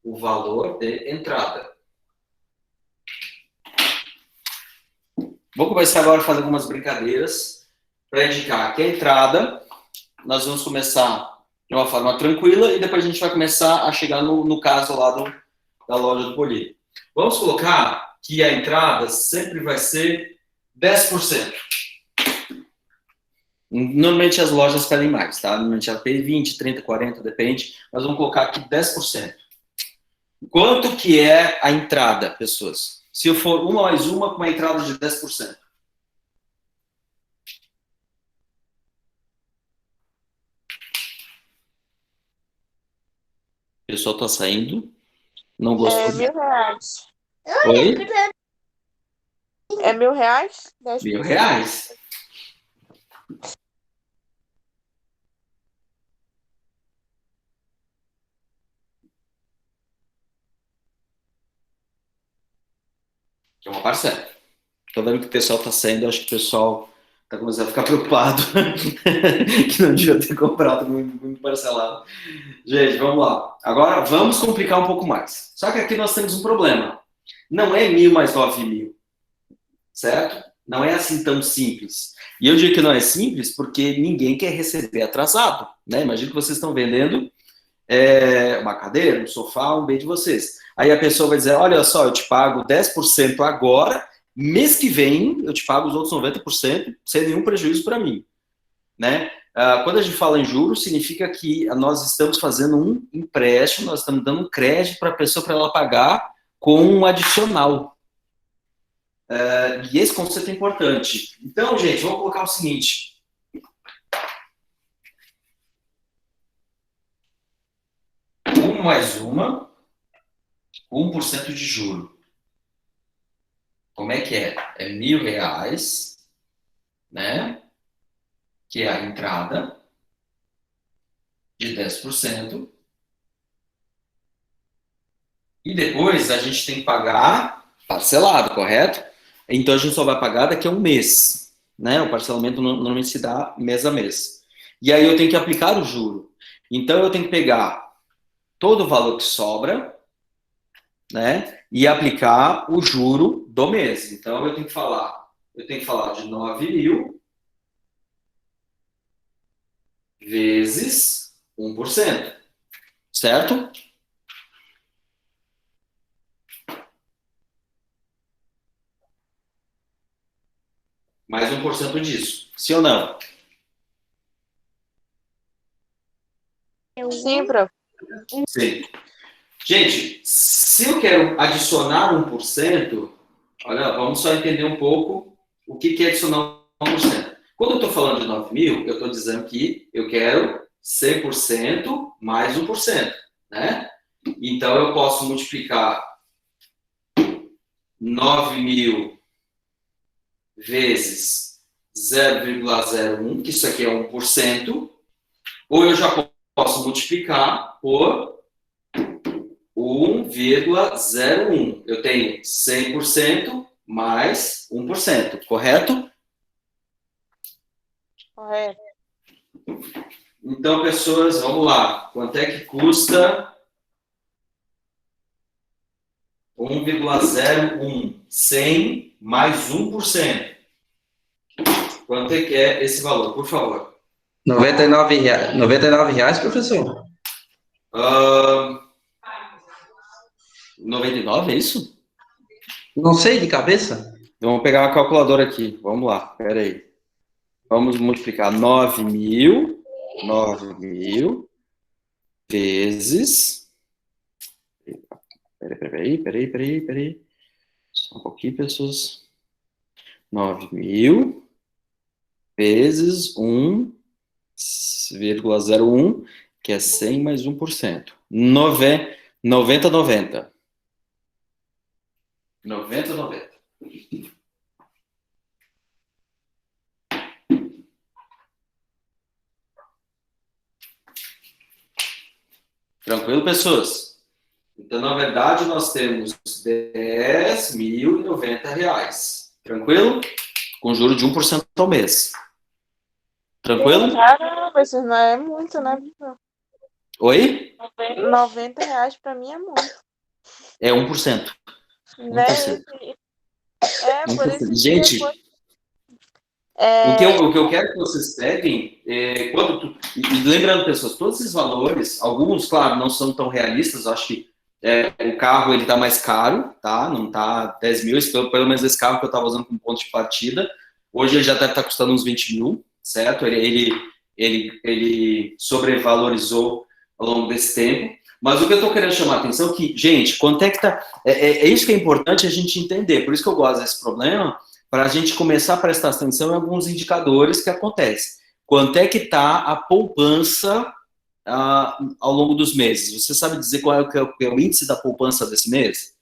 o valor de entrada. Vou começar agora a fazer algumas brincadeiras para indicar que a entrada, nós vamos começar de uma forma tranquila e depois a gente vai começar a chegar no caso lá da loja do Poli. Vamos colocar que a entrada sempre vai ser 10%. Normalmente as lojas pedem mais, tá? Normalmente ela pede 20, 30, 40, depende. Mas vamos colocar aqui 10%. Quanto que é a entrada, pessoas? Se eu for uma mais uma com uma entrada de 10%. O pessoal tá saindo. Não gostou. É R$1.000. Oi? É R$1.000? 1.000 reais. Que é uma parcela. Tô vendo que o pessoal tá saindo, acho que o pessoal tá começando a ficar preocupado que não devia ter comprado muito parcelado. Gente, vamos lá. Agora vamos complicar um pouco mais. Só que aqui nós temos um problema. Não é 1.000 mais 9.000, certo? Não é assim tão simples. E eu digo que não é simples porque ninguém quer receber atrasado, né? Imagina que vocês estão vendendo uma cadeira, um sofá, um bem de vocês. Aí a pessoa vai dizer, olha só, eu te pago 10% agora, mês que vem eu te pago os outros 90% sem nenhum prejuízo para mim, né? Quando a gente fala em juros, significa que nós estamos fazendo um empréstimo, nós estamos dando um crédito para a pessoa para ela pagar com um adicional. E esse conceito é importante. Então, gente, vamos colocar o seguinte. Mais uma, 1% de juro. Como é que é? É R$1.000, né? Que é a entrada de 10%. E depois a gente tem que pagar parcelado, correto? Então a gente só vai pagar daqui a um mês, né? O parcelamento normalmente se dá mês a mês. E aí eu tenho que aplicar o juro. Então eu tenho que pegar todo o valor que sobra, né? E aplicar o juro do mês. Então eu tenho que falar de 9.000 vezes 1%, certo? Mais 1% disso. Sim ou não? Sim, prof. Sim. Gente, se eu quero adicionar 1%, olha, vamos só entender um pouco o que é adicionar 1%. Quando eu estou falando de 9.000, eu estou dizendo que eu quero 100% mais 1%, né? Então, eu posso multiplicar 9.000 vezes 0,01, que isso aqui é 1%, ou eu já posso multiplicar por 1,01. Eu tenho 100% mais 1%, correto? Correto. Então, pessoas, vamos lá. Quanto é que custa 1,01? 100 mais 1%. Quanto é que é esse valor, por favor? R$99, professor? 99, é isso? Não sei, de cabeça. Vamos pegar uma calculadora aqui. Vamos lá, pera aí. Vamos multiplicar 9.000 vezes... Peraí. Só um pouquinho, pessoas. 9.000 vezes 1,01, que é 100 mais 1%. 90. 90. Tranquilo, pessoas? Então, na verdade, nós temos R$10.090. Tranquilo? Com juros de 1% ao mês. Tranquilo? Caramba, isso não é muito, né? Oi? R$90 pra mim é muito. É 1%. Né? 1%. Por isso que Gente, depois... o que eu quero que vocês peguem, e lembrando, pessoas, todos esses valores, alguns, claro, não são tão realistas, eu acho que o carro ele está mais caro, tá? Não está 10 mil, pelo menos esse carro que eu estava usando como ponto de partida, hoje ele já deve estar custando uns 20 mil, certo? Ele sobrevalorizou ao longo desse tempo, mas o que eu estou querendo chamar a atenção é que, gente, quanto é que está... É isso que é importante a gente entender, por isso que eu gosto desse problema, para a gente começar a prestar atenção em alguns indicadores que acontecem. Quanto é que está a poupança ao longo dos meses? Você sabe dizer qual é o índice da poupança desse mês?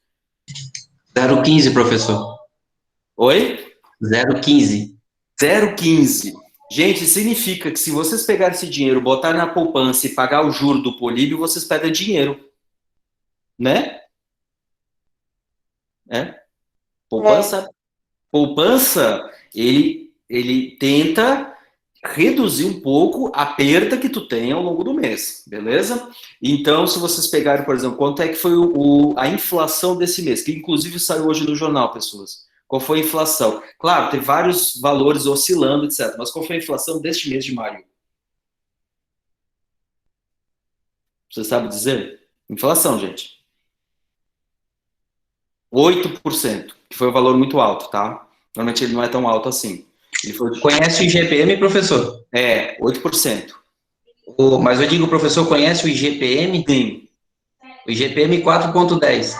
0,15, professor. Oi? 0,15. 0,15. Gente, significa que se vocês pegarem esse dinheiro, botar na poupança e pagar o juro do Políbio, vocês perdem dinheiro. Né? Poupança, ele tenta reduzir um pouco a perda que tu tem ao longo do mês, beleza? Então, se vocês pegarem, por exemplo, quanto é que foi a inflação desse mês, que inclusive saiu hoje no jornal, pessoas. Qual foi a inflação? Claro, tem vários valores oscilando, etc. Mas qual foi a inflação deste mês de maio? Você sabe dizer? Inflação, gente. 8%, que foi um valor muito alto, tá? Normalmente ele não é tão alto assim. Ele foi... Conhece o IGPM, professor? 8%. Mas eu digo, professor, conhece o IGPM? Sim. O IGPM 4,10.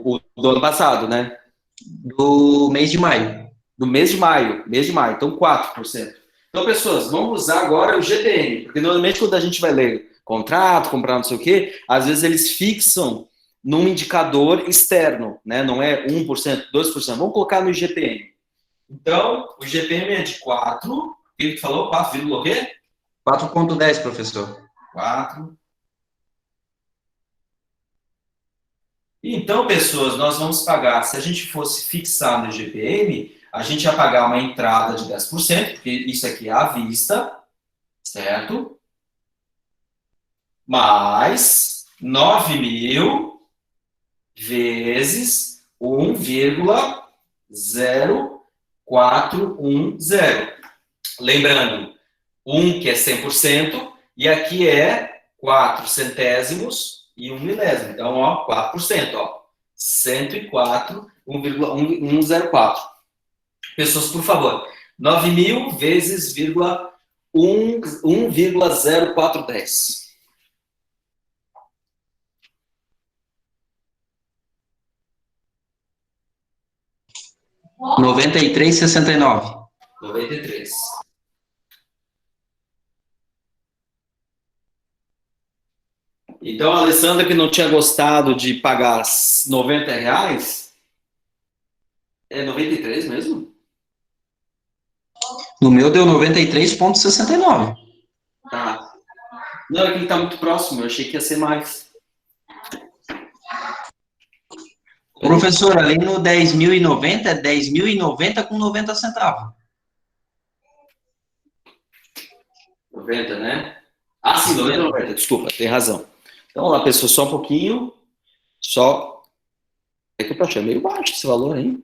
O do ano passado, né? Do mês de maio. Do mês de maio. Então, 4%. Então, pessoas, vamos usar agora o GPM, porque normalmente quando a gente vai ler contrato, comprar não sei o quê, às vezes eles fixam num indicador externo, né? Não é 1%, 2%. Vamos colocar no IGPM. Então, o IGPM é de 4, o que ele falou? 4, o quê? 4,10, professor. 4. Então, pessoas, nós vamos pagar, se a gente fosse fixar no IGPM, a gente ia pagar uma entrada de 10%, porque isso aqui é à vista, certo? Mais 9.000 vezes 1,0410. Lembrando, 1 que é 100%, e aqui é 4 centésimos e 1 milésimo. Então, ó, 4%, ó. 104, 1,104. Pessoas, por favor, 9.000 vezes 1,0410. 93,69. 93. Então, a Alessandra, que não tinha gostado de pagar R$90, é 93 mesmo? No meu deu 93,69. Tá. Não, é que ele tá muito próximo, eu achei que ia ser mais. Professor, ali no 10.090, é 10.090 com 90 centavos. 90, né? Ah, sim, 90. Desculpa, tem razão. Então, vamos lá, pessoal, só um pouquinho. Só. É que eu tô achando meio baixo esse valor, hein?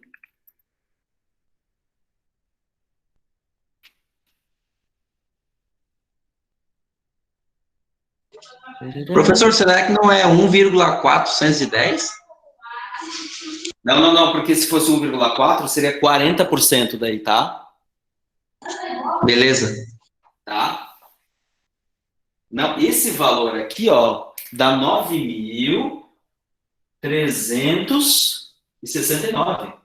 Professor, será que não é 1,410? Não, porque se fosse 1,4 seria 40% daí, tá? Beleza. Tá? Não, esse valor aqui, ó, dá 9.369.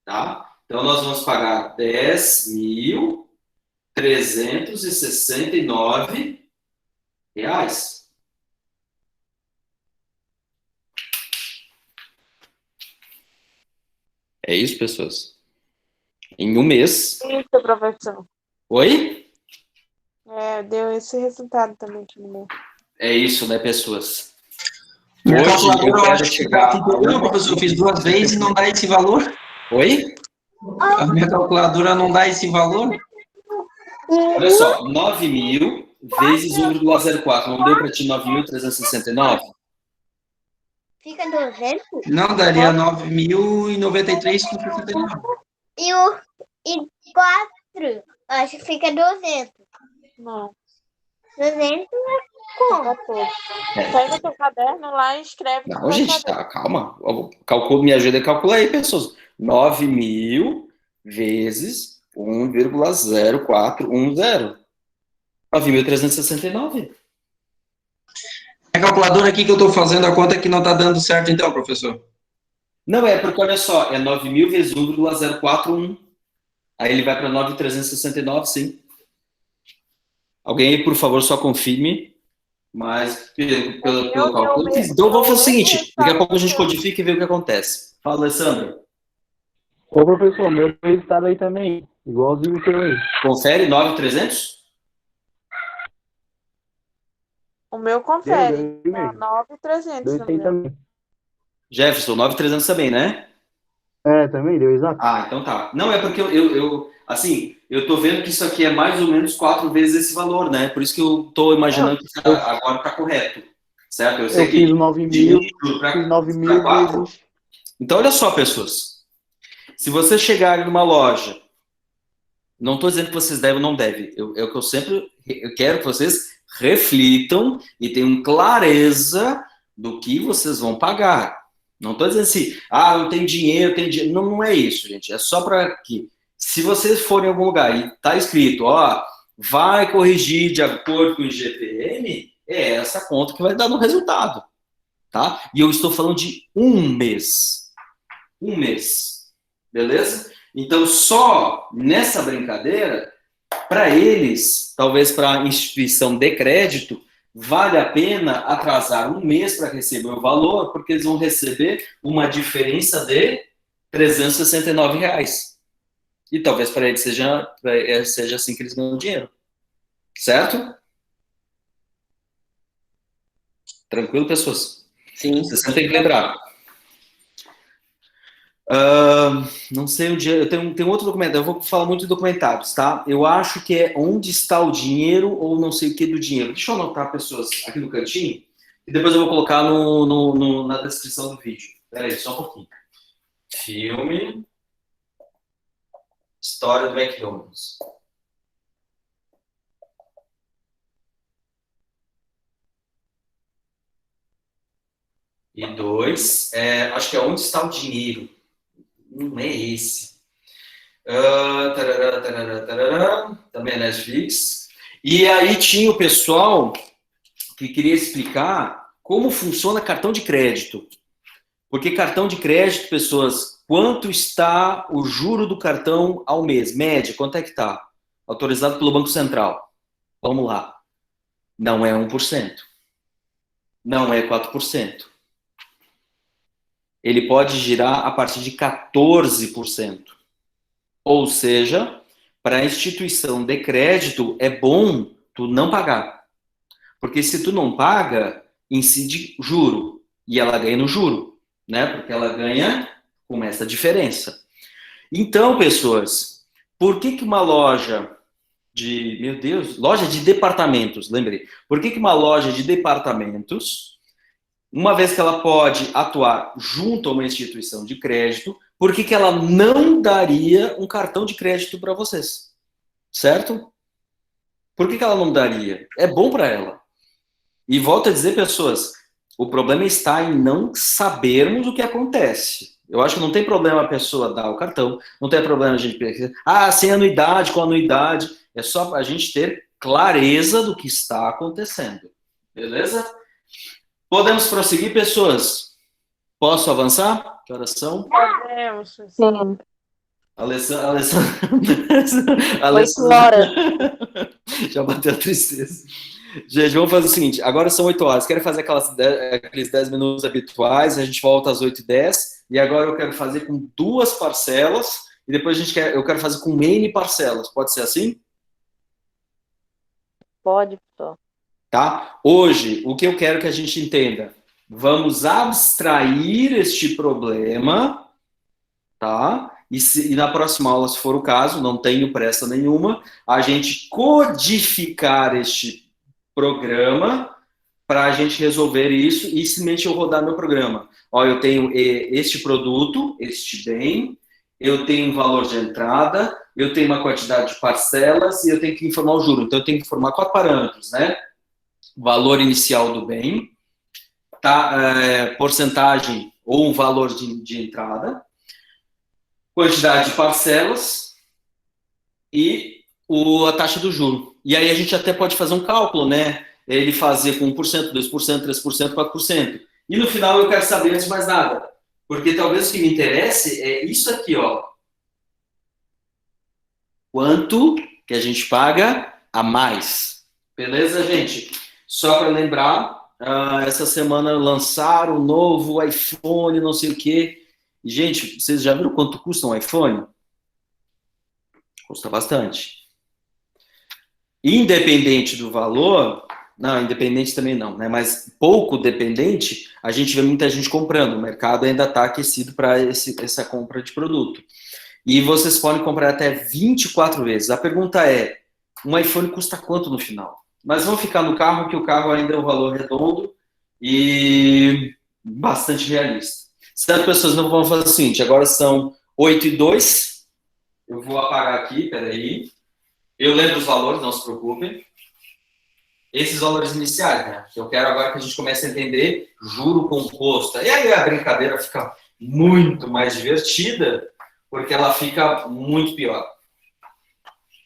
Tá? Então, nós vamos pagar 10.369 reais. É isso, pessoas? Em um mês. Isso, professor. Oi? Deu esse resultado também aqui no meu. É isso, né, pessoas? Minha Hoje eu calculadora, eu quero acho que chegar... tá com problema, professor. Eu fiz 2 vezes e não dá esse valor. Oi? A minha calculadora não dá esse valor. Olha só, 9.000 vezes 1,04. Não deu para ti 9.369? Fica 200? Não, daria 9.093,69. E 4? Acho que fica 200. Não, 200 como? fica todo. Pega seu caderno lá e escreve. Não, gente, tá, calma. Me ajuda a calcular aí, pessoas. 9.000 vezes 1,0410. 9.369. A calculadora aqui que eu estou fazendo a conta que não está dando certo, então, professor. Não, é porque, olha só, é 9.000 vezes 1,041. Aí ele vai para 9.369, sim. Alguém aí, por favor, só confirme. Mas, pelo cálculo. Então, vamos fazer o seguinte. Daqui a pouco a gente codifica e vê o que acontece. Fala, Alessandra. Ô, professor, meu resultado aí também. Igualzinho o seu aí. Confere 9.300? O meu confere. Deu mesmo. 9.300 Deu no isso aí meu. também. Jefferson, 9.300 também, né? Também deu, exato. Ah, então tá. Não, é porque eu tô vendo que isso aqui é mais ou menos 4 vezes esse valor, né? Por isso que eu tô imaginando que agora tá correto. Certo? Eu sei Eu fiz 9.000, para fiz 9.000 4. vezes... Então, olha só, pessoas. Se você chegar numa loja, não estou dizendo que vocês devem ou não devem. É o que eu quero que vocês reflitam e tenham clareza do que vocês vão pagar. Não estou dizendo assim, não tem dinheiro, tem dinheiro. Não, não é isso, gente. É só para que, se vocês forem em algum lugar e está escrito, vai corrigir de acordo com o IGPM, é essa conta que vai dar no resultado, tá? E eu estou falando de um mês. Um mês. Beleza? Então, só nessa brincadeira, para eles, talvez para a instituição de crédito, vale a pena atrasar um mês para receber o valor, porque eles vão receber uma diferença de R$369. E talvez para eles seja assim que eles ganham dinheiro. Certo? Tranquilo, pessoas? Sim. Vocês têm que lembrar. Não sei onde eu tenho outro documento. Eu vou falar muito de documentários, tá? Eu acho que é onde está o dinheiro ou não sei o que do dinheiro. Deixa eu anotar, pessoas, aqui no cantinho e depois eu vou colocar na descrição do vídeo. Espera aí, só um pouquinho. Filme História do McDonald's. E 2, acho que é onde está o dinheiro. Não é esse. Também é Netflix. E aí tinha o pessoal que queria explicar como funciona cartão de crédito. Porque cartão de crédito, pessoas, quanto está o juro do cartão ao mês? Média, quanto é que está? Autorizado pelo Banco Central. Vamos lá. Não é 1%. Não é 4%. Ele pode girar a partir de 14%. Ou seja, para a instituição de crédito, é bom tu não pagar. Porque se tu não paga, incide juro. E ela ganha no juro, né? Porque ela ganha com essa diferença. Então, pessoas, por que uma loja loja de departamentos, lembrei. Por que uma loja de departamentos, uma vez que ela pode atuar junto a uma instituição de crédito, por que ela não daria um cartão de crédito para vocês? Certo? Por que ela não daria? É bom para ela. E volto a dizer, pessoas, o problema está em não sabermos o que acontece. Eu acho que não tem problema a pessoa dar o cartão, não tem problema a gente sem anuidade, com anuidade. É só a gente ter clareza do que está acontecendo. Beleza? Podemos prosseguir, pessoas? Posso avançar? Que horas são? Podemos. Sim. Alessandra. 8 horas. Já bateu a tristeza. Gente, vamos fazer o seguinte. Agora são 8 horas. Quero fazer aqueles 10 minutos habituais. A gente volta às 8h10. E agora eu quero fazer com 2 parcelas. E depois eu quero fazer com N parcelas. Pode ser assim? Pode, professor. Tá? Hoje, o que eu quero que a gente entenda? Vamos abstrair este problema, tá? E na próxima aula, se for o caso, não tenho pressa nenhuma, a gente codificar este programa para a gente resolver isso e simplesmente eu rodar meu programa. Ó, eu tenho este produto, este bem, eu tenho um valor de entrada, eu tenho uma quantidade de parcelas e eu tenho que informar o juro. Então, eu tenho que informar 4 parâmetros, né? Valor inicial do bem, porcentagem ou um valor de entrada, quantidade de parcelas e a taxa do juro. E aí a gente até pode fazer um cálculo, né? Ele fazer com 1%, 2%, 3%, 4%. E no final eu quero saber antes de mais nada. Porque talvez o que me interesse é isso aqui, ó. Quanto que a gente paga a mais. Beleza, gente? Só para lembrar, essa semana lançaram o novo iPhone, não sei o quê. Gente, vocês já viram quanto custa um iPhone? Custa bastante. Independente do valor, não, independente também não, né? Mas pouco dependente, a gente vê muita gente comprando. O mercado ainda está aquecido para essa compra de produto. E vocês podem comprar até 24 vezes. A pergunta é, um iPhone custa quanto no final? Mas vamos ficar no carro, que o carro ainda é um valor redondo e bastante realista. Certo, pessoas, não vamos fazer o seguinte, agora são 8h02, eu vou apagar aqui, peraí. Eu lembro os valores, não se preocupem. Esses valores iniciais, né? Eu quero agora que a gente comece a entender juro composto. E aí a brincadeira fica muito mais divertida, porque ela fica muito pior.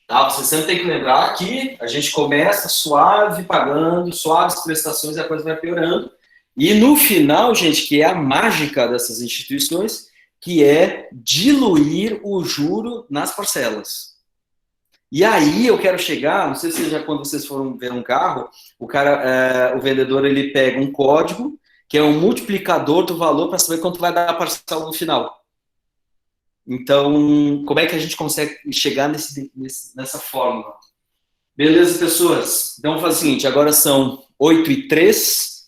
Tá? Você sempre tem que lembrar que a gente começa suave, pagando, suaves prestações, e a coisa vai piorando. E no final, gente, que é a mágica dessas instituições, que é diluir o juro nas parcelas. E aí eu quero chegar, não sei se já quando vocês foram ver um carro, o vendedor ele pega um código que é um multiplicador do valor para saber quanto vai dar a parcela no final. Então, como é que a gente consegue chegar nessa fórmula? Beleza, pessoas? Então, vamos fazer o seguinte, agora são 8h03.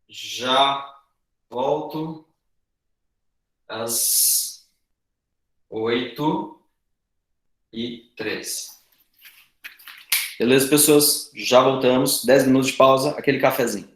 Já volto às 8h03. Beleza, pessoas? Já voltamos. 10 minutos de pausa, aquele cafezinho.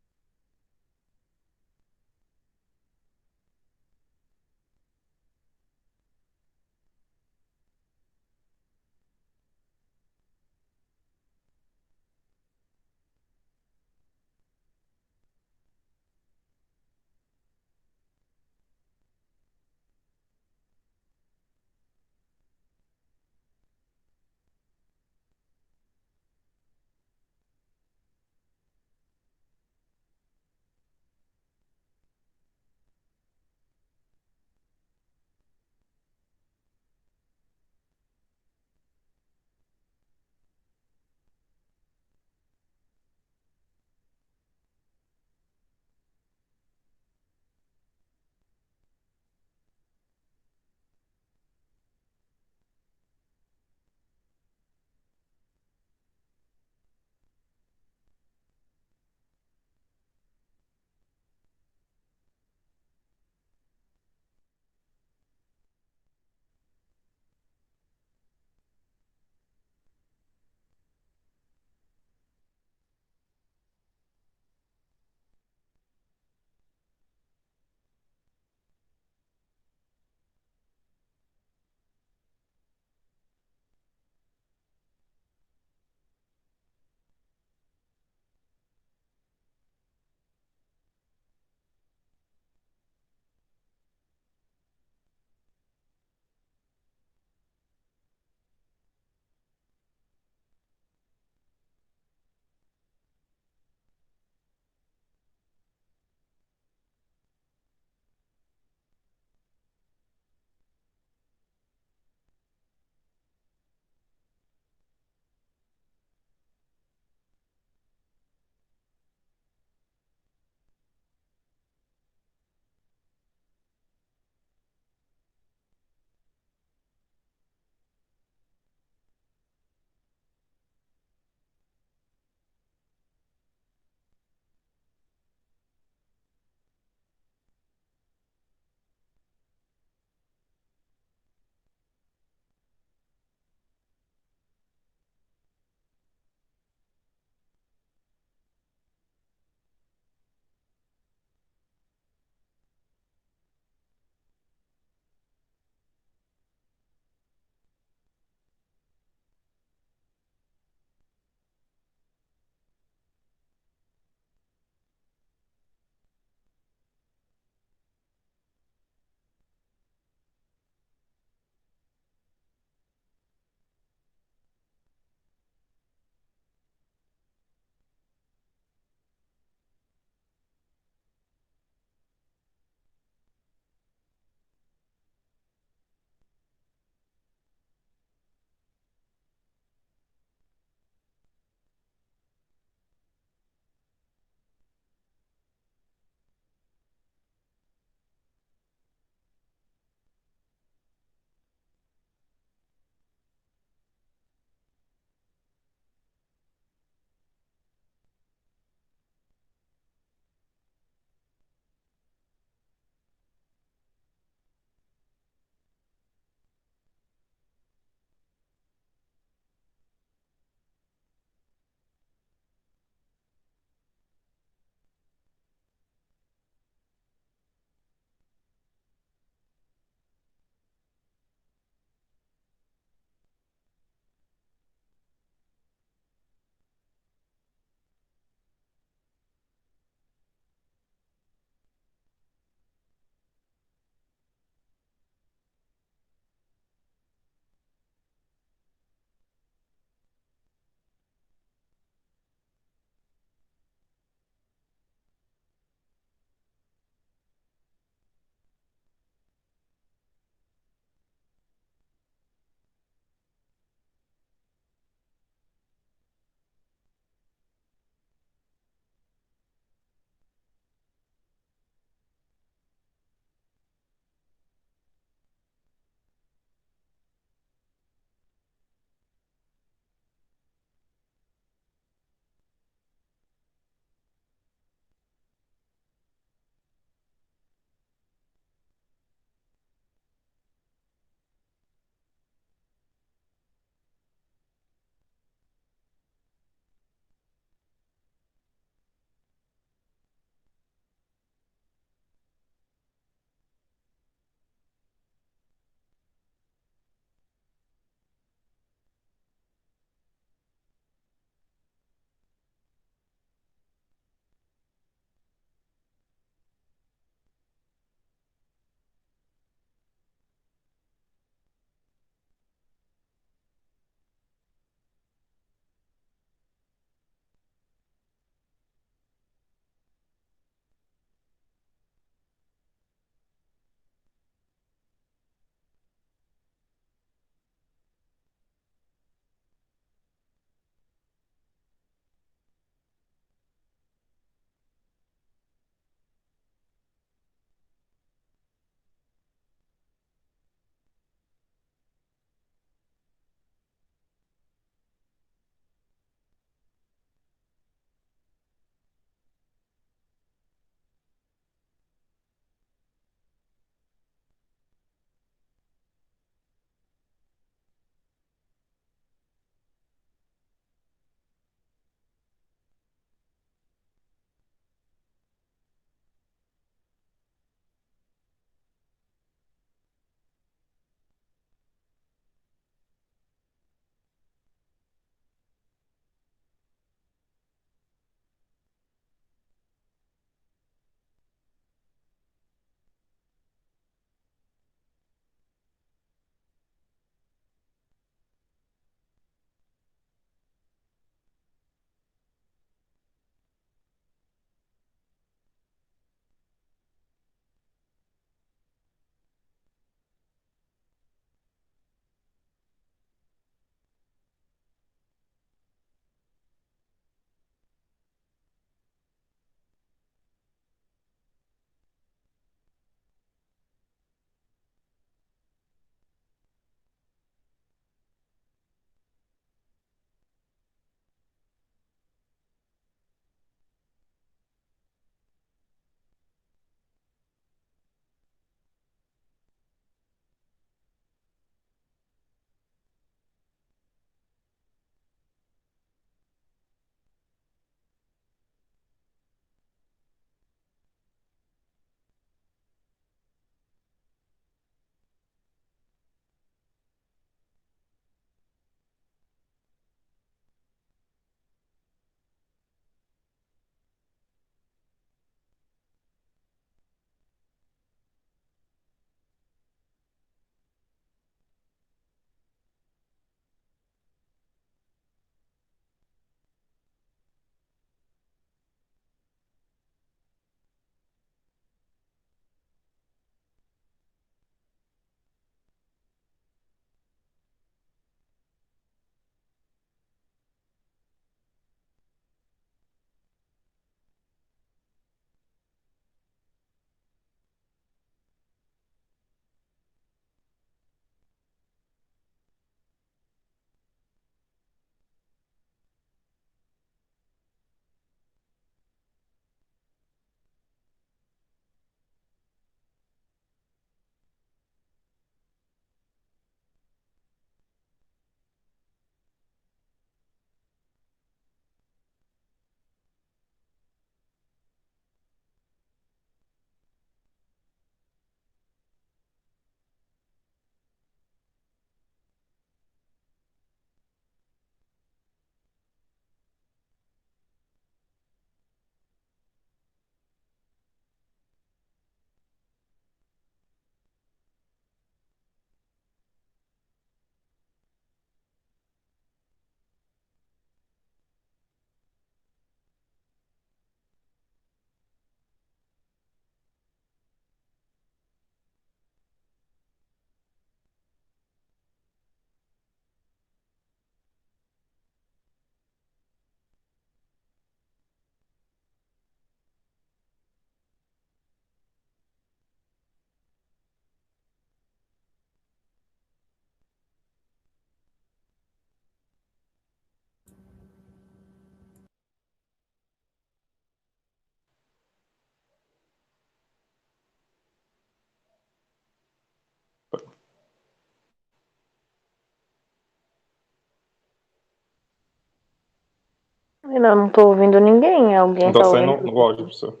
Eu não tô ouvindo ninguém. Alguém Não tá tá saindo ouvindo? no áudio, professor.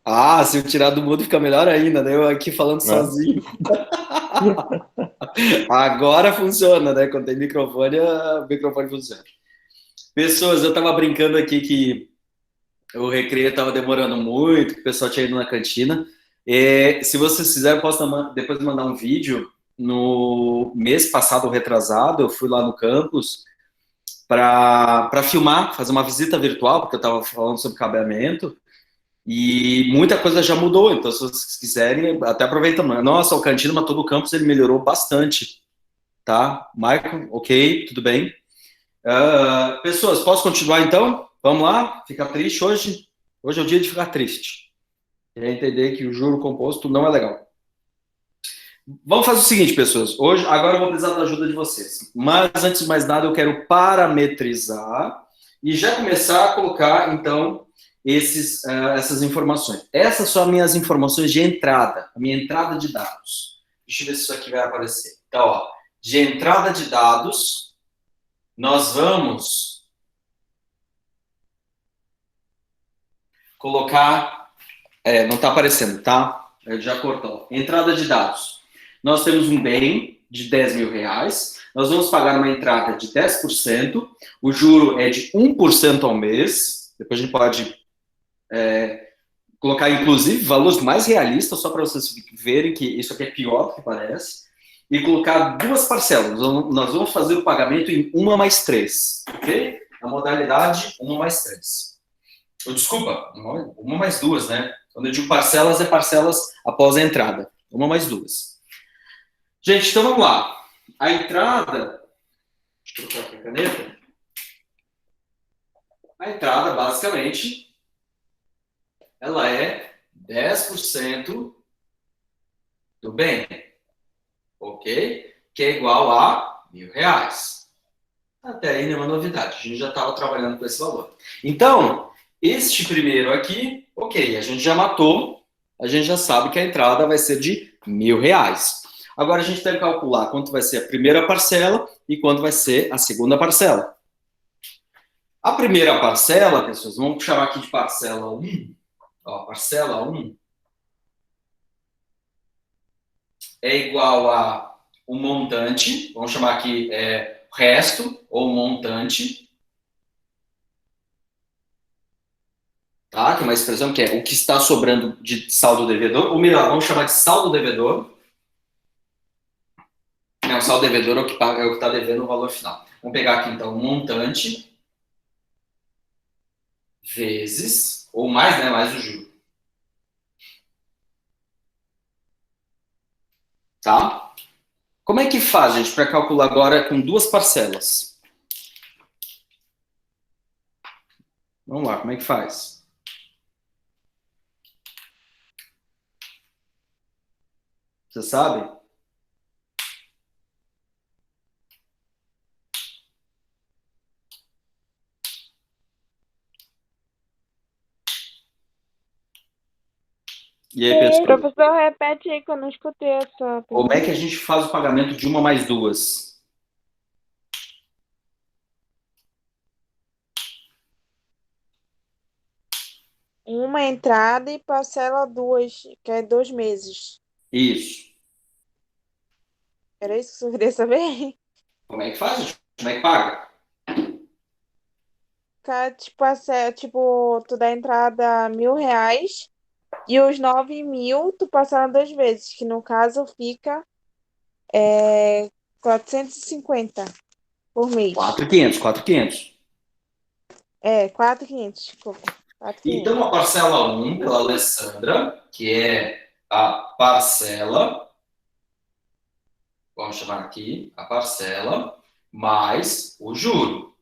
Ah, se eu tirar do mudo fica melhor ainda, né? Eu aqui falando Né? sozinho. Agora funciona, né? Quando tem microfone, o microfone funciona. Pessoas, eu tava brincando aqui que o recreio tava demorando muito, que o pessoal tinha ido na cantina. Se vocês quiserem, eu posso depois mandar um vídeo. No mês passado, retrasado, eu fui lá no campus para filmar, fazer uma visita virtual, porque eu estava falando sobre cabeamento. E muita coisa já mudou, então se vocês quiserem, até aproveita. Nossa, o Cantina, mas todo o campus ele melhorou bastante, tá? Michael, ok, tudo bem. Pessoas, posso continuar então? Vamos lá? Ficar triste hoje? Hoje é o dia de ficar triste. É entender que o juro composto não é legal. Vamos fazer o seguinte, pessoas. Agora eu vou precisar da ajuda de vocês. Mas antes de mais nada, eu quero parametrizar e já começar a colocar, então, essas informações. Essas são as minhas informações de entrada, a minha entrada de dados. Deixa eu ver se isso aqui vai aparecer. Então, ó, de entrada de dados, nós vamos colocar... não está aparecendo, tá? Eu já cortou. Entrada de dados. Nós temos um bem de R$10.000. Nós vamos pagar uma entrada de 10%. O juro é de 1% ao mês. Depois a gente pode colocar, inclusive, valores mais realistas, só para vocês verem que isso aqui é pior do que parece. E colocar duas parcelas. Nós vamos fazer o pagamento em 1 mais 3. Ok? A modalidade 1 mais 3. Desculpa, 1 mais 2, né? Quando eu digo parcelas, é parcelas após a entrada. 1 mais 2. Gente, então vamos lá. A entrada... Deixa eu colocar aqui a caneta. A entrada, basicamente, ela é 10% do bem. Ok? Que é igual a R$1.000. Até aí nenhuma novidade. A gente já estava trabalhando com esse valor. Então, este primeiro aqui, ok, a gente já matou. A gente já sabe que a entrada vai ser de R$1.000. Agora a gente tem que calcular quanto vai ser a primeira parcela e quanto vai ser a segunda parcela. A primeira parcela, pessoas, vamos chamar aqui de parcela 1. Ó, parcela 1 é igual a o montante, vamos chamar aqui resto ou montante. Tá? Que é uma expressão que é o que está sobrando de saldo devedor, ou melhor, vamos chamar de saldo devedor. O saldo devedor é o que está devendo o valor final. Vamos pegar aqui, então, o montante vezes, ou mais, né, mais o juro. Tá? Como é que faz, gente, para calcular agora com duas parcelas? Vamos lá, como é que faz? Você sabe? E aí, pessoal? Professor, repete aí que eu não escutei essa Como pergunta. é que a gente faz o pagamento de 1 mais 2? Uma entrada e parcela 2, que é 2 meses. Isso. Era isso que você queria saber? Como é que faz, gente? Como é que paga? Tipo, tu dá entrada R$1.000 e os 9.000 tu parcela 2 vezes, que no caso fica 450 por mês. 4.500, 4.500. 4.500, desculpa. 4.500. Então, a parcela 1 pela Alessandra, que é a parcela, vamos chamar aqui, a parcela, mais o juro,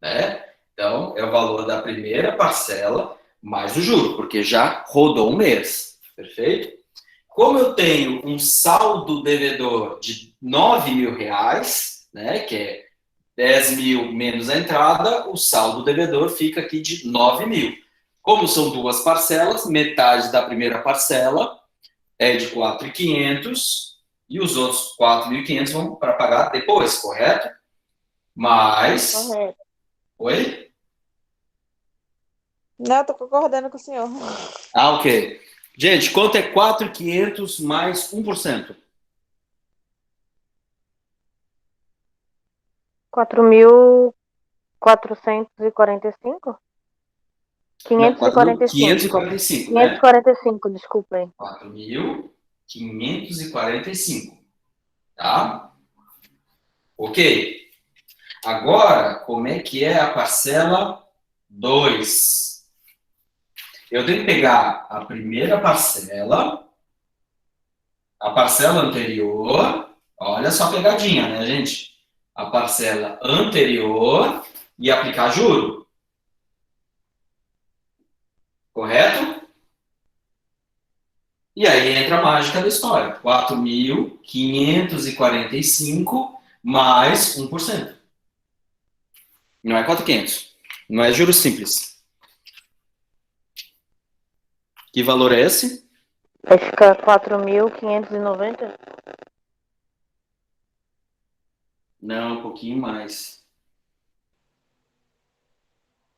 né? Então, é o valor da primeira parcela mais o juro, porque já rodou um mês, perfeito? Como eu tenho um saldo devedor de R$9.000, né, que é 10.000 menos a entrada, o saldo devedor fica aqui de 9.000. Como são duas parcelas, metade da primeira parcela é de 4.500 e os outros 4.500 vão para pagar depois, correto? Mas... Correto. Oi? Não, tô concordando com o senhor. Ah, ok. Gente, quanto é 4.500 mais 1%? 4.445? Não, 545. 4.545, né? 545, desculpa aí. 4.545, tá? Ok. Agora, como é que é a parcela 2? Eu tenho que pegar a primeira parcela, a parcela anterior, olha só a pegadinha, né, gente? A parcela anterior e aplicar juro. Correto? E aí entra a mágica da história. 4.545 mais 1%. Não é 4.500. Não é juros simples. Que valor é esse? Vai ficar 4.590? Não, um pouquinho mais.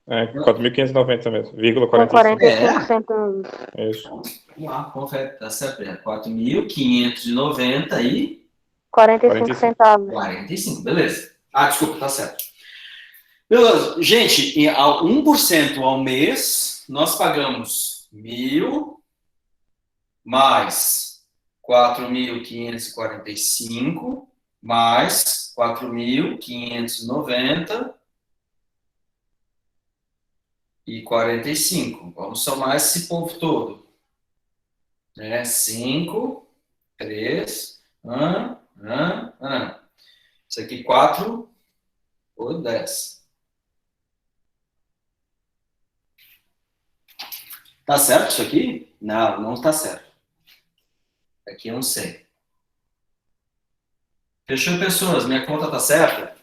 É, 4.590 mesmo, vírgula Com 45. 45 centavos. Isso. Vamos lá, confere, tá certo. 4.590 e 45 centavos. 45, beleza. Ah, desculpa, tá certo. Beleza. Gente, a 1% ao mês, nós pagamos 1.000 mais 4.545 mais 4.590 e 45. Vamos somar esse povo todo. 5, 3, 1. Isso aqui 4 ou 10. Tá certo isso aqui? Não, não tá certo. Aqui eu não sei. Fechou, pessoas? Minha conta tá certa?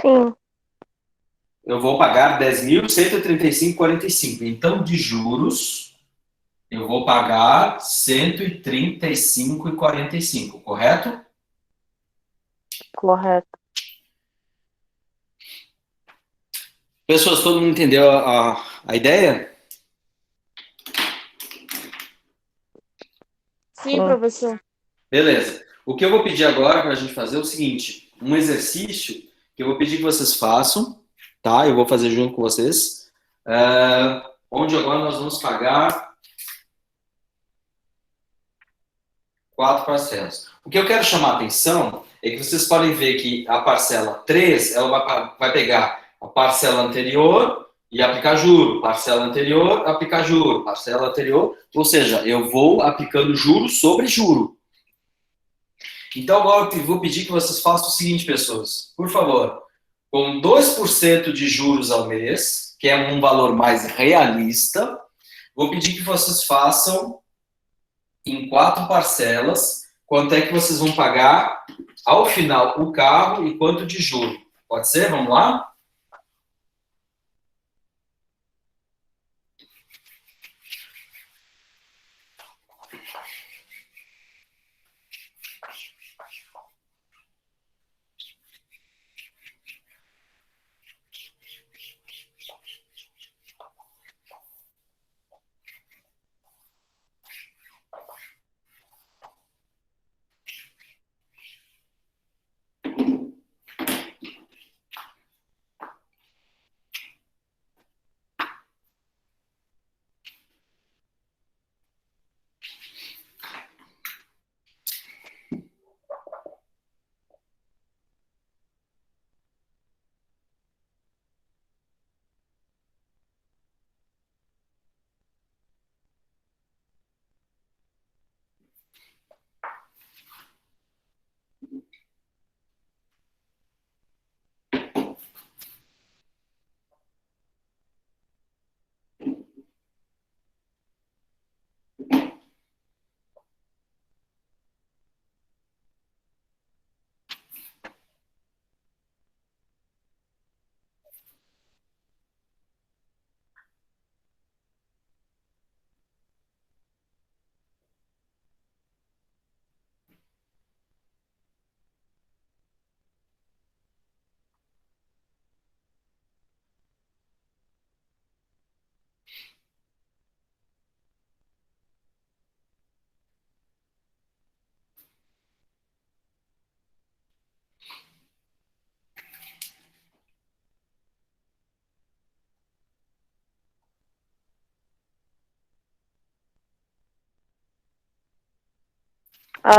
Sim. Eu vou pagar 10.135,45. Então, de juros, eu vou pagar 135,45, correto? Correto. Pessoas, todo mundo entendeu a ideia? Sim, professor. Beleza. O que eu vou pedir agora para a gente fazer é o seguinte: um exercício que eu vou pedir que vocês façam, tá? Eu vou fazer junto com vocês. Onde agora nós vamos pagar 4 parcelas. O que eu quero chamar a atenção é que vocês podem ver que a parcela 3, ela vai pegar a parcela anterior e aplicar juro, parcela anterior, aplicar juro, parcela anterior, ou seja, eu vou aplicando juro sobre juro. Então agora eu vou pedir que vocês façam o seguinte, pessoas, por favor, com 2% de juros ao mês, que é um valor mais realista, vou pedir que vocês façam em 4 parcelas, quanto é que vocês vão pagar ao final o carro e quanto de juro. Pode ser? Vamos lá?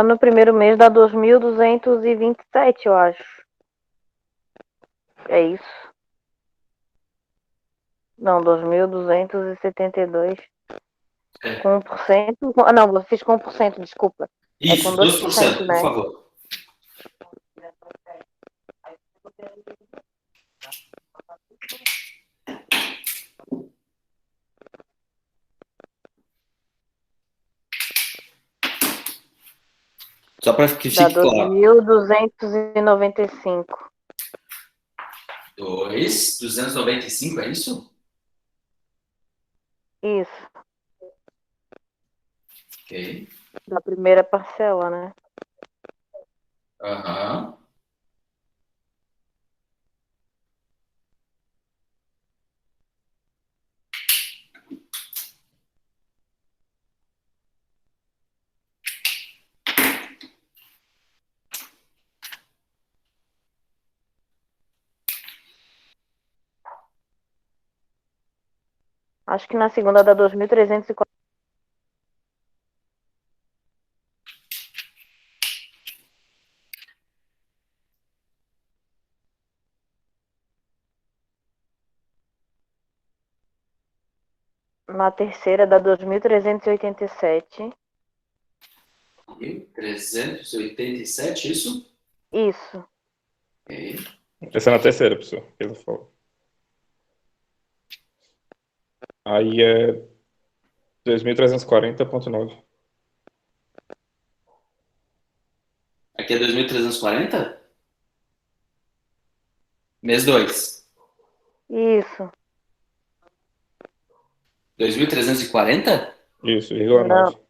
No primeiro mês dá 2.227, eu acho. É isso? Não, 2.272. É. Com 1%. Não, eu fiz com 1%, desculpa. É com Isso, 2%, 12%, por né? favor. Só para que Dá fique claro. 2.295. 295, é isso? Isso. Ok. Da primeira parcela, né? Aham. Acho que na segunda dá 2.340. Na terceira dá 2.387. 387, isso? Isso. Ok. Essa é na terceira, professor, que ele falou. Aí é 2.340,9. Aqui é 2.340? Mês 2. Isso. 2.340? Isso, vírgula Não. 9.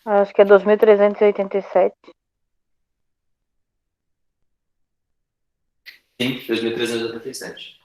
Acho que é 2.387. Sim, 2.387.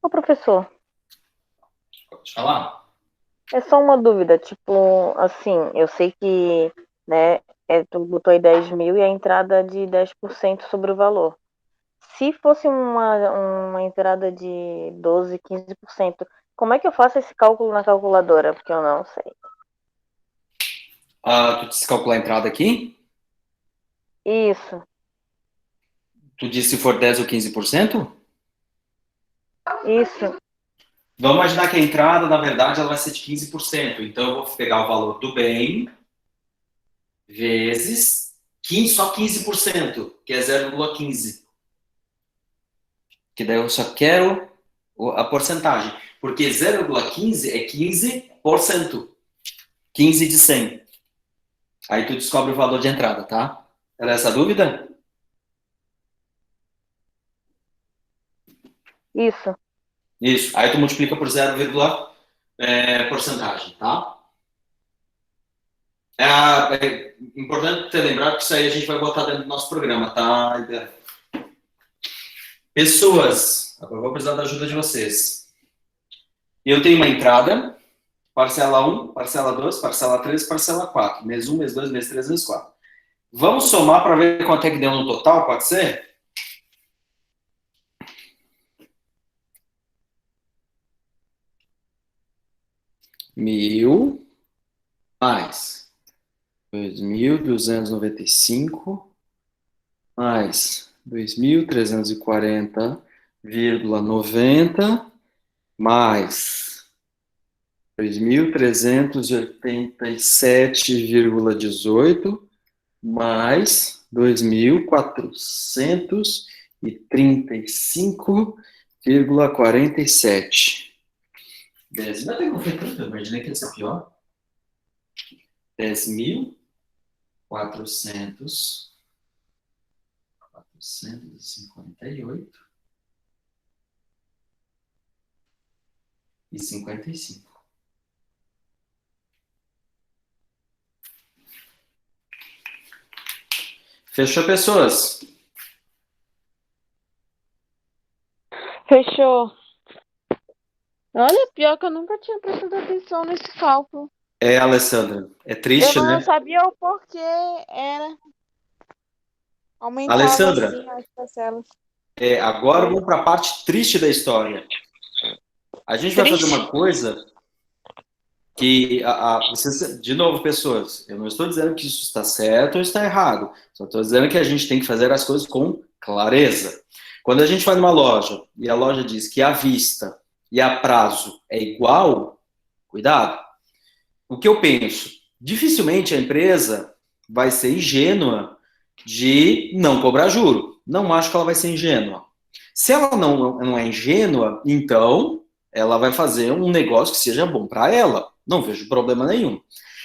Ô, professor, Pode falar. é só uma dúvida. Tipo, assim, eu sei que, né, tu botou aí 10 mil e a entrada de 10% sobre o valor. Se fosse uma entrada de 12, 15%, como é que eu faço esse cálculo na calculadora? Porque eu não sei. Tu disse calcular a entrada aqui? Isso, Tu disse se for 10 ou 15%? isso. Vamos imaginar que a entrada, na verdade, ela vai ser de 15%. Então, eu vou pegar o valor do bem vezes 15, só 15%, que é 0,15. Que daí eu só quero a porcentagem. Porque 0,15 é 15%. 15 de 100. Aí tu descobre o valor de entrada, tá? Era essa a dúvida? Isso. Isso. Aí tu multiplica por 0, porcentagem, tá? É importante ter lembrado que isso aí a gente vai botar dentro do nosso programa, tá? Pessoas, agora eu vou precisar da ajuda de vocês. Eu tenho uma entrada, parcela 1, parcela 2, parcela 3, parcela 4. Mês 1, mês 2, mês 3, mês 4. Vamos somar para ver quanto é que deu no total, pode ser? Mil mais 2.295 mais 2.340,90 mais 2.387,18 mais 2.435,47. Décima até que não foi tanto, eu imaginei que ia ser pior. 10.458,55. Fechou, pessoas? Fechou. Olha, pior que eu nunca tinha prestado atenção nesse cálculo. Alessandra, é triste, Eu não né? sabia o porquê era. Aumentava Alessandra, assim as parcelas. agora vamos para a parte triste da história. A gente vai fazer uma coisa que, de novo, pessoas, eu não estou dizendo que isso está certo ou está errado, só estou dizendo que a gente tem que fazer as coisas com clareza. Quando a gente vai numa loja e a loja diz que à vista e a prazo é igual, cuidado. O que eu penso? Dificilmente a empresa vai ser ingênua de não cobrar juro. Não acho que ela vai ser ingênua. Se ela não é ingênua, então ela vai fazer um negócio que seja bom para ela. Não vejo problema nenhum.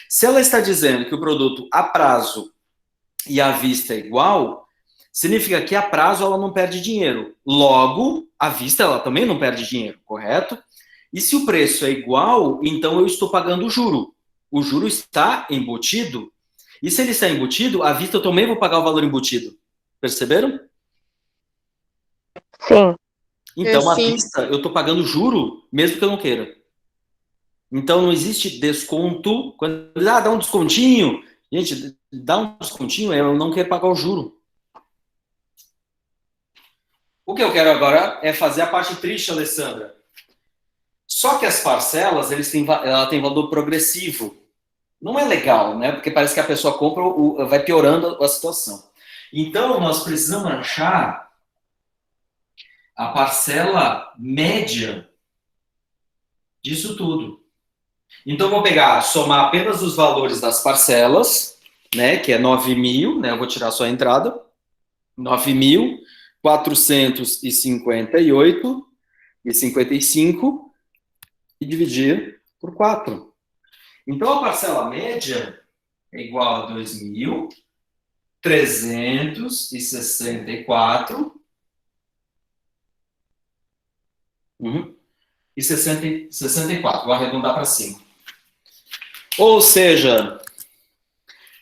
Se ela está dizendo que o produto a prazo e à vista é igual, significa que a prazo ela não perde dinheiro. Logo, à vista ela também não perde dinheiro, correto? E se o preço é igual, então eu estou pagando o juro. O juro está embutido. E se ele está embutido, à vista eu também vou pagar o valor embutido. Perceberam? Sim. Então, à Sim. vista, eu estou pagando juro, mesmo que eu não queira. Então, não existe desconto. Quando dá um descontinho, gente, dá um descontinho, eu não quero pagar o juro. O que eu quero agora é fazer a parte triste, Alessandra. Só que as parcelas, ela tem valor progressivo. Não é legal, né? Porque parece que a pessoa compra, vai piorando a situação. Então, nós precisamos achar a parcela média disso tudo. Então, eu vou somar apenas os valores das parcelas, né? Que é 9.000, né? Eu vou tirar só a entrada. 9.458,55 e dividir por 4. Então, a parcela média é igual a 2.364 e 64. Vou arredondar para cima. Ou seja,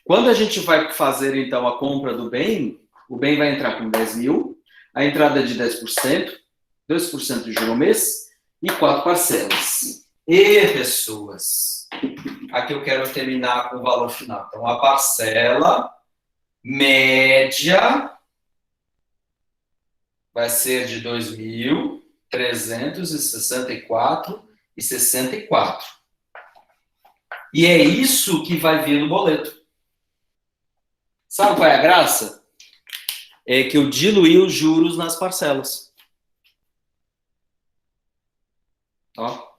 quando a gente vai fazer, então, a compra do bem, o bem vai entrar com 10.000, a entrada é de 10%, 2% de juro ao mês e 4 parcelas. E, pessoas, aqui eu quero terminar com o valor final. Então, a parcela média vai ser de 2.364,64. E é isso que vai vir no boleto. Sabe qual é a graça? É que eu diluí os juros nas parcelas. Ó.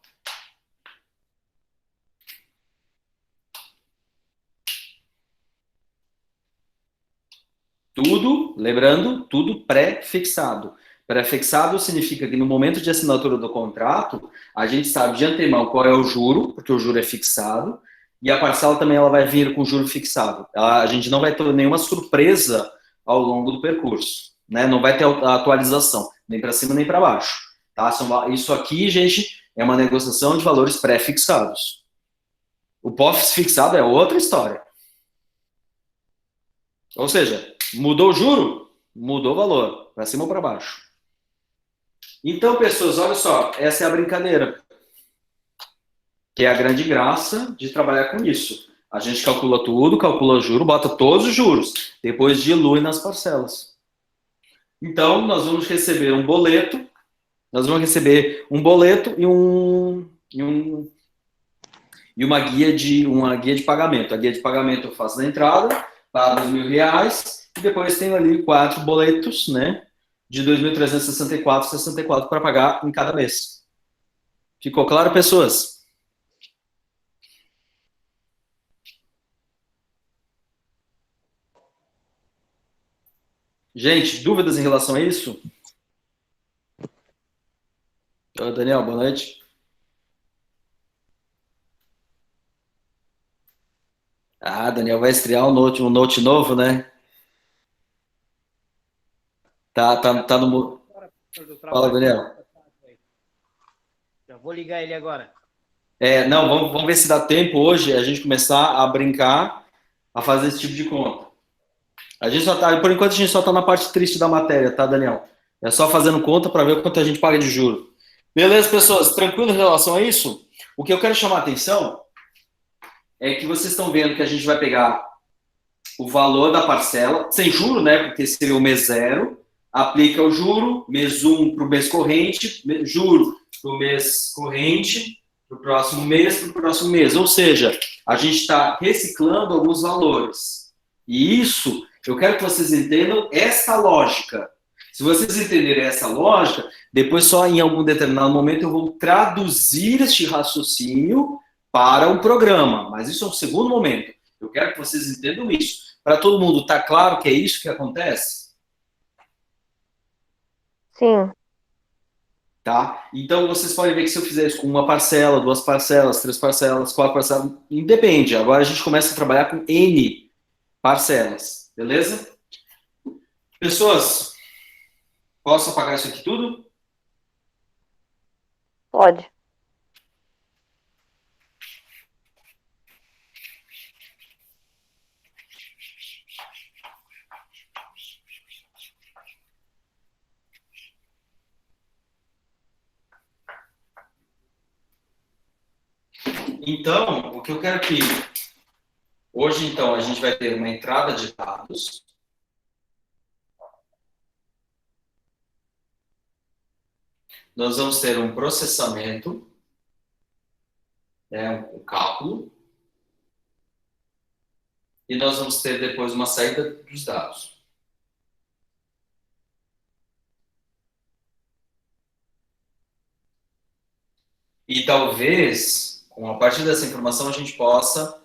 Tudo, lembrando, tudo pré-fixado. Pré-fixado significa que no momento de assinatura do contrato, a gente sabe de antemão qual é o juro, porque o juro é fixado, e a parcela também ela vai vir com juro fixado. A gente não vai ter nenhuma surpresa ao longo do percurso, né? Não vai ter atualização, nem para cima nem para baixo. Tá? Isso aqui, gente, é uma negociação de valores pré-fixados. O pós-fixado é outra história. Ou seja, mudou o juro, mudou o valor, para cima ou para baixo. Então, pessoas, olha só, essa é a brincadeira. Que é a grande graça de trabalhar com isso. A gente calcula tudo, calcula o juro, bota todos os juros, depois dilui nas parcelas. Então, nós vamos receber um boleto, e uma guia de pagamento. A guia de pagamento eu faço na entrada, pago R$2.000, e depois tenho ali 4 boletos, né, de 2.364,64 para pagar em cada mês. Ficou claro, pessoas? Gente, dúvidas em relação a isso? Oi, Daniel, boa noite. Ah, Daniel vai estrear um Note novo, né? Tá no... Fala, Daniel. Já vou ligar ele agora. Não, vamos ver se dá tempo hoje a gente começar a brincar, a fazer esse tipo de conta. Por enquanto a gente só tá na parte triste da matéria, tá, Daniel? É só fazendo conta para ver quanto a gente paga de juro. Beleza, pessoas? Tranquilo em relação a isso? O que eu quero chamar a atenção é que vocês estão vendo que a gente vai pegar o valor da parcela, sem juro, né? Porque seria o mês 0, aplica o juro, mês 1 para o mês corrente, juro para o mês corrente, para o próximo mês. Ou seja, a gente está reciclando alguns valores. E isso, eu quero que vocês entendam essa lógica. Se vocês entenderem essa lógica, depois só em algum determinado momento eu vou traduzir este raciocínio para um programa. Mas isso é um segundo momento. Eu quero que vocês entendam isso. Para todo mundo, está claro que é isso que acontece? Sim. Tá? Então, vocês podem ver que se eu fizer isso com uma parcela, 2 parcelas, 3 parcelas, 4 parcelas, independe. Agora a gente começa a trabalhar com N parcelas. Beleza? Pessoas, posso apagar isso aqui tudo? Pode. Então, o que eu quero que... Hoje, então, a gente vai ter uma entrada de dados. Nós vamos ter um processamento, um cálculo. E nós vamos ter depois uma saída dos dados. E talvez, a partir dessa informação, a gente possa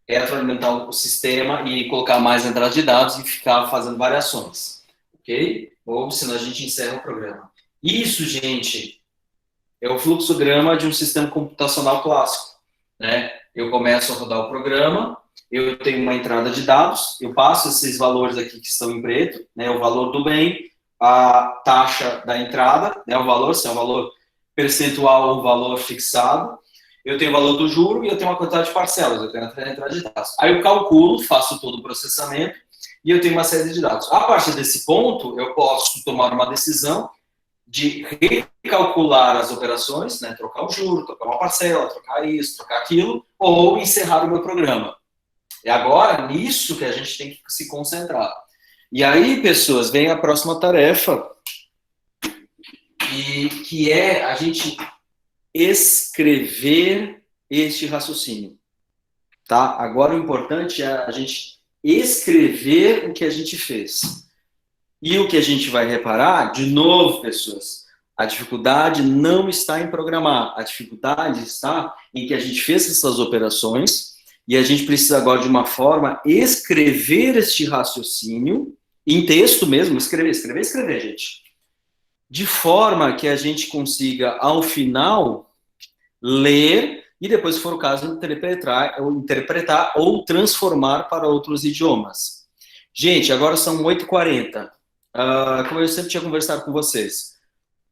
retroalimentar o sistema e colocar mais entrada de dados e ficar fazendo variações. Ok? Ou senão a gente encerra o programa. Isso, gente, é o fluxograma de um sistema computacional clássico. Né? Eu começo a rodar o programa, eu tenho uma entrada de dados, eu passo esses valores aqui que estão em preto, né? O valor do bem, a taxa da entrada, né? O valor, se é um valor percentual ou um valor fixado, eu tenho o valor do juro e eu tenho uma quantidade de parcelas, eu tenho a entrada de dados. Aí eu calculo, faço todo o processamento e eu tenho uma série de dados. A partir desse ponto, eu posso tomar uma decisão de recalcular as operações, né? Trocar o juro, trocar uma parcela, trocar isso, trocar aquilo, ou encerrar o meu programa. É agora nisso que a gente tem que se concentrar. E aí, pessoas, vem a próxima tarefa, que é a gente escrever este raciocínio. Tá? Agora o importante é a gente escrever o que a gente fez. E o que a gente vai reparar, de novo, pessoas, a dificuldade não está em programar, a dificuldade está em que a gente fez essas operações e a gente precisa agora, de uma forma, escrever este raciocínio, em texto mesmo, escrever, gente. De forma que a gente consiga, ao final, ler e depois, se for o caso, interpretar ou transformar para outros idiomas. Gente, agora são 8h40. Como eu sempre tinha conversado com vocês,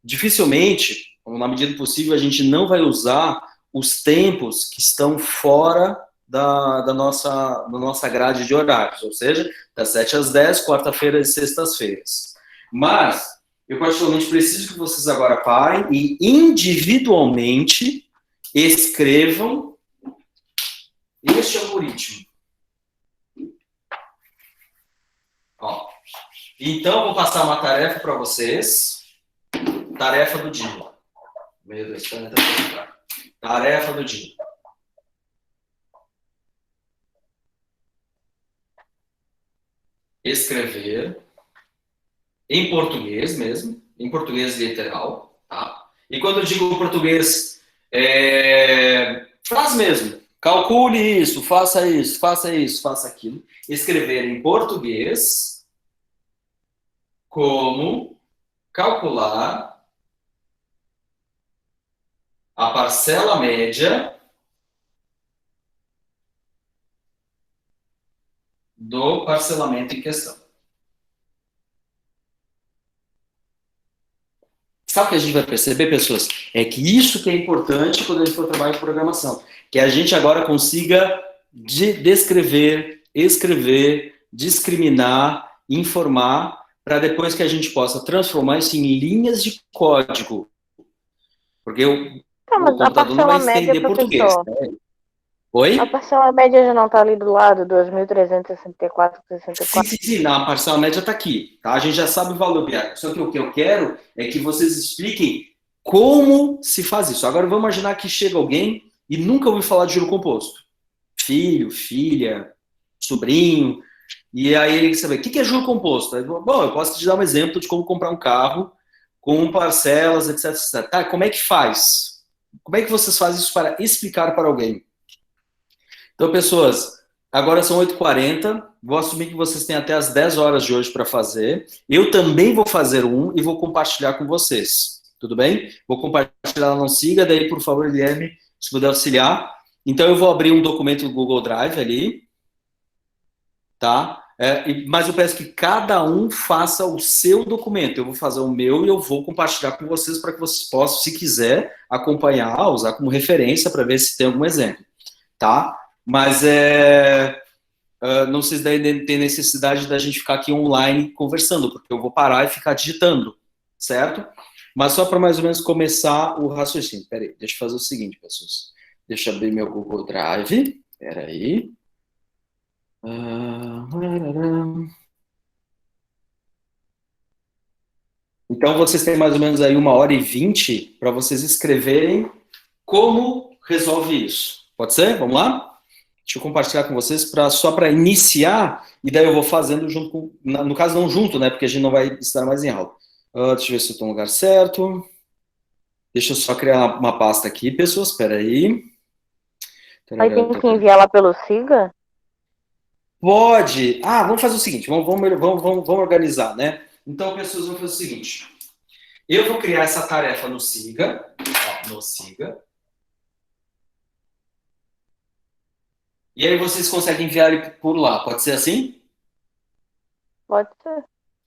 dificilmente, na medida do possível, a gente não vai usar os tempos que estão fora da nossa grade de horários, ou seja, das 7 às 10, quarta-feira e sextas-feiras. Mas, eu particularmente preciso que vocês agora parem e individualmente escrevam este algoritmo. Ó, então, vou passar uma tarefa para vocês. Tarefa do dia. Meu Deus, tarefa do dia. Escrever em português mesmo, em português literal, tá? E quando eu digo português, frase mesmo. Calcule isso, faça isso, faça isso, faça aquilo. Escrever em português como calcular a parcela média do parcelamento em questão. Sabe o que a gente vai perceber, pessoas? É que isso que é importante quando a gente for trabalhar com programação. Que a gente agora consiga descrever, escrever, discriminar, informar, para depois que a gente possa transformar isso em linhas de código. Porque o computador não vai entender português. Né? Oi? A parcela média já não está ali do lado, 2.364,64? Sim, não, a parcela média está aqui. Tá? A gente já sabe o valor BR. Só que o que eu quero é que vocês expliquem como se faz isso. Agora vamos imaginar que chega alguém e nunca ouviu falar de juro composto. Filho, filha, sobrinho. E aí ele quer saber, o que é juro composto? Bom, eu posso te dar um exemplo de como comprar um carro com parcelas, etc, etc. Tá, como é que faz? Como é que vocês fazem isso para explicar para alguém? Então, pessoas, agora são 8h40, vou assumir que vocês têm até as 10 horas de hoje para fazer. Eu também vou fazer um e vou compartilhar com vocês, tudo bem? Vou compartilhar, não siga, daí, por favor, Guilherme, se puder auxiliar. Então, eu vou abrir um documento do Google Drive ali, tá? Mas eu peço que cada um faça o seu documento. Eu vou fazer o meu e eu vou compartilhar com vocês para que vocês possam, se quiser, acompanhar, usar como referência para ver se tem algum exemplo, tá? Mas não sei se daí tem necessidade da gente ficar aqui online conversando, porque eu vou parar e ficar digitando, certo? Mas só para mais ou menos começar o raciocínio. Peraí, deixa eu fazer o seguinte, pessoas. Deixa eu abrir meu Google Drive. Peraí. Então, vocês têm mais ou menos aí 1h20 para vocês escreverem como resolve isso. Pode ser? Vamos lá? Deixa eu compartilhar com vocês só para iniciar, e daí eu vou fazendo junto com... No caso, não junto, né? Porque a gente não vai estar mais em aula. Deixa eu ver se eu estou no lugar certo. Deixa eu só criar uma pasta aqui, pessoas. Espera aí. Aí tem que enviar lá pelo SIGA? Pode. Vamos fazer o seguinte. Vamos organizar, né? Então, pessoas, vamos fazer o seguinte. Eu vou criar essa tarefa no SIGA. No SIGA. E aí vocês conseguem enviar ele por lá. Pode ser assim? Pode ser.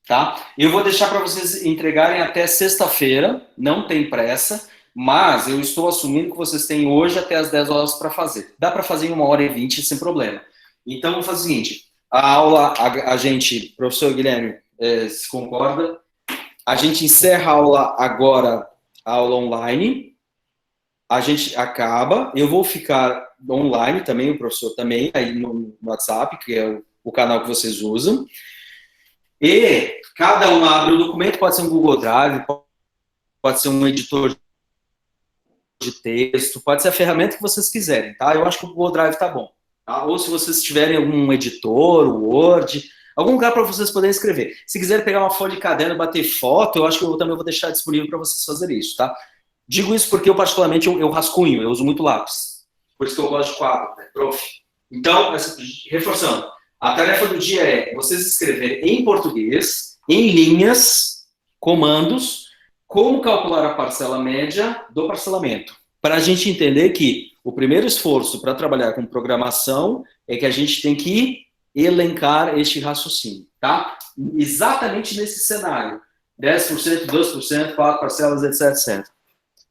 Tá? Eu vou deixar para vocês entregarem até sexta-feira. Não tem pressa. Mas eu estou assumindo que vocês têm hoje até as 10 horas para fazer. Dá para fazer em 1h20 sem problema. Então, vamos fazer o seguinte. A aula, a gente, professor Guilherme, se concorda? A gente encerra a aula agora, a aula online. A gente acaba. Eu vou ficar online também, o professor também, aí no WhatsApp, que é o canal que vocês usam. E cada um abre o documento, pode ser um Google Drive, pode ser um editor de texto, pode ser a ferramenta que vocês quiserem, tá? Eu acho que o Google Drive tá bom. Tá? Ou se vocês tiverem algum editor, Word, algum lugar para vocês poderem escrever. Se quiserem pegar uma folha de caderno e bater foto, eu acho que eu também vou deixar disponível para vocês fazerem isso, tá? Digo isso porque eu, particularmente, eu rascunho, eu uso muito lápis. Por isso que eu gosto de quadro, né, prof? Então, reforçando, a tarefa do dia é vocês escreverem em português, em linhas, comandos, como calcular a parcela média do parcelamento. Para a gente entender que o primeiro esforço para trabalhar com programação é que a gente tem que elencar este raciocínio, tá? Exatamente nesse cenário. 10%, 12%, 4 parcelas, etc.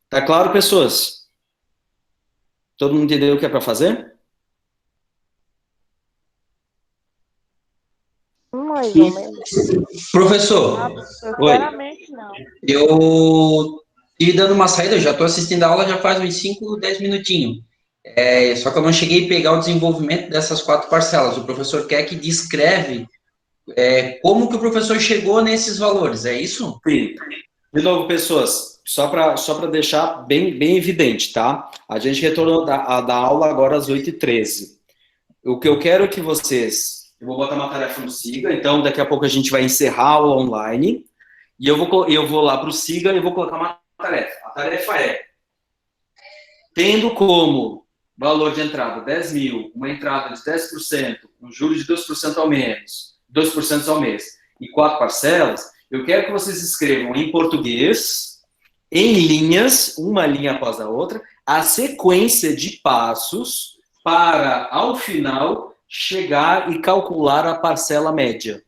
Tá claro, pessoas? Todo mundo entendeu o que é para fazer? Mais ou menos. Professor, Sinceramente, não. eu te dando uma saída, eu já estou assistindo a aula já faz uns 5, 10 minutinhos. Só que eu não cheguei a pegar o desenvolvimento dessas 4 parcelas. O professor quer que descreve como que o professor chegou nesses valores, é isso? Sim. De novo, pessoas, só para deixar bem evidente, tá? A gente retornou da aula agora às 8h13. O que eu quero que vocês... Eu vou botar uma tarefa no Siga, então daqui a pouco a gente vai encerrar a aula online, e eu vou lá para o Siga e vou colocar uma tarefa. A tarefa é, tendo como valor de entrada 10 mil, uma entrada de 10%, um juros de 2% ao menos, 2% ao mês, e 4 parcelas, eu quero que vocês escrevam em português, em linhas, uma linha após a outra, a sequência de passos para, ao final, chegar e calcular a parcela média.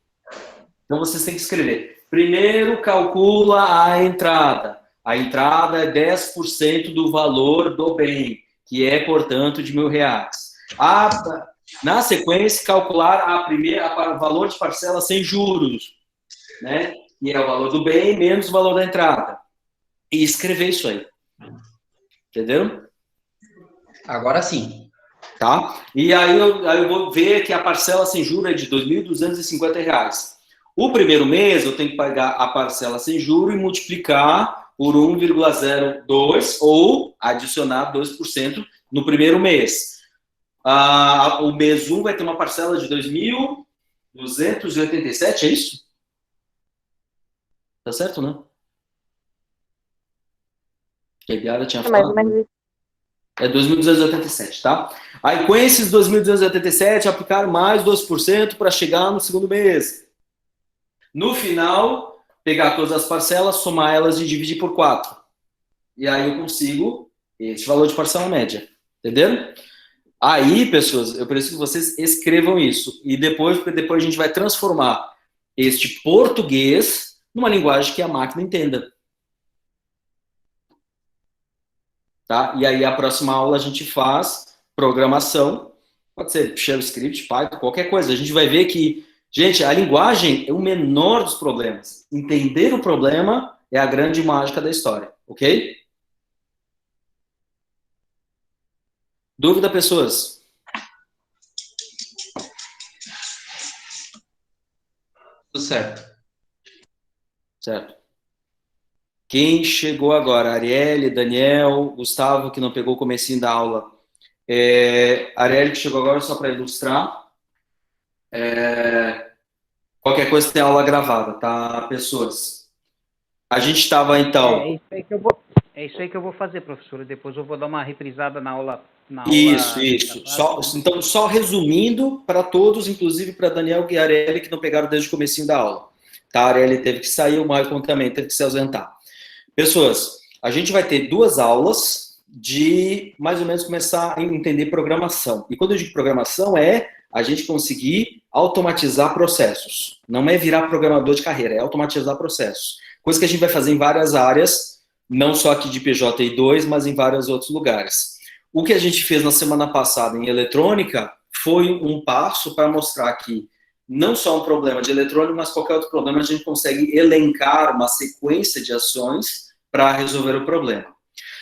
Então, vocês têm que escrever. Primeiro, calcula a entrada. A entrada é 10% do valor do bem, que é, portanto, de R$1.000. Na sequência, calcular o valor de parcela sem juros, né? Que é o valor do bem menos o valor da entrada. E escrever isso aí. Entendeu? Agora sim. Tá? E aí eu vou ver que a parcela sem juros é de R$2.250. O primeiro mês eu tenho que pagar a parcela sem juros e multiplicar por 1,02 ou adicionar 2% no primeiro mês. O mês 1 vai ter uma parcela de 2.287, é isso? Tá certo, né? Que a Biara tinha É mais ou falado. menos isso. É 2.287, tá? Aí com esses 2.287, aplicar mais 2% para chegar no segundo mês. No final, pegar todas as parcelas, somar elas e dividir por 4. E aí eu consigo esse valor de parcela média. Entenderam? Aí, pessoas, eu preciso que vocês escrevam isso. E depois a gente vai transformar este português numa linguagem que a máquina entenda. Tá? E aí, a próxima aula a gente faz programação, pode ser Shell Script, Python, qualquer coisa. A gente vai ver que, gente, a linguagem é o menor dos problemas. Entender o problema é a grande mágica da história, ok? Dúvida, pessoas? Tudo certo. Certo. Quem chegou agora? Arielle, Daniel, Gustavo, que não pegou o comecinho da aula. Arielle, que chegou agora só para ilustrar. Qualquer coisa tem aula gravada, tá, pessoas? A gente estava, então... É isso aí que eu vou fazer, professora. Depois eu vou dar uma reprisada na aula. Isso. Então, só resumindo para todos, inclusive para Daniel e Arielle, que não pegaram desde o comecinho da aula. Tá, a Arielle teve que sair, o Maicon também teve que se ausentar. Pessoas, a gente vai ter 2 aulas de mais ou menos começar a entender programação. E quando eu digo programação, é a gente conseguir automatizar processos. Não é virar programador de carreira, é automatizar processos. Coisa que a gente vai fazer em várias áreas, não só aqui de PJ e 2, mas em vários outros lugares. O que a gente fez na semana passada em eletrônica foi um passo para mostrar que não só um problema de eletrônica, mas qualquer outro problema a gente consegue elencar uma sequência de ações para resolver o problema.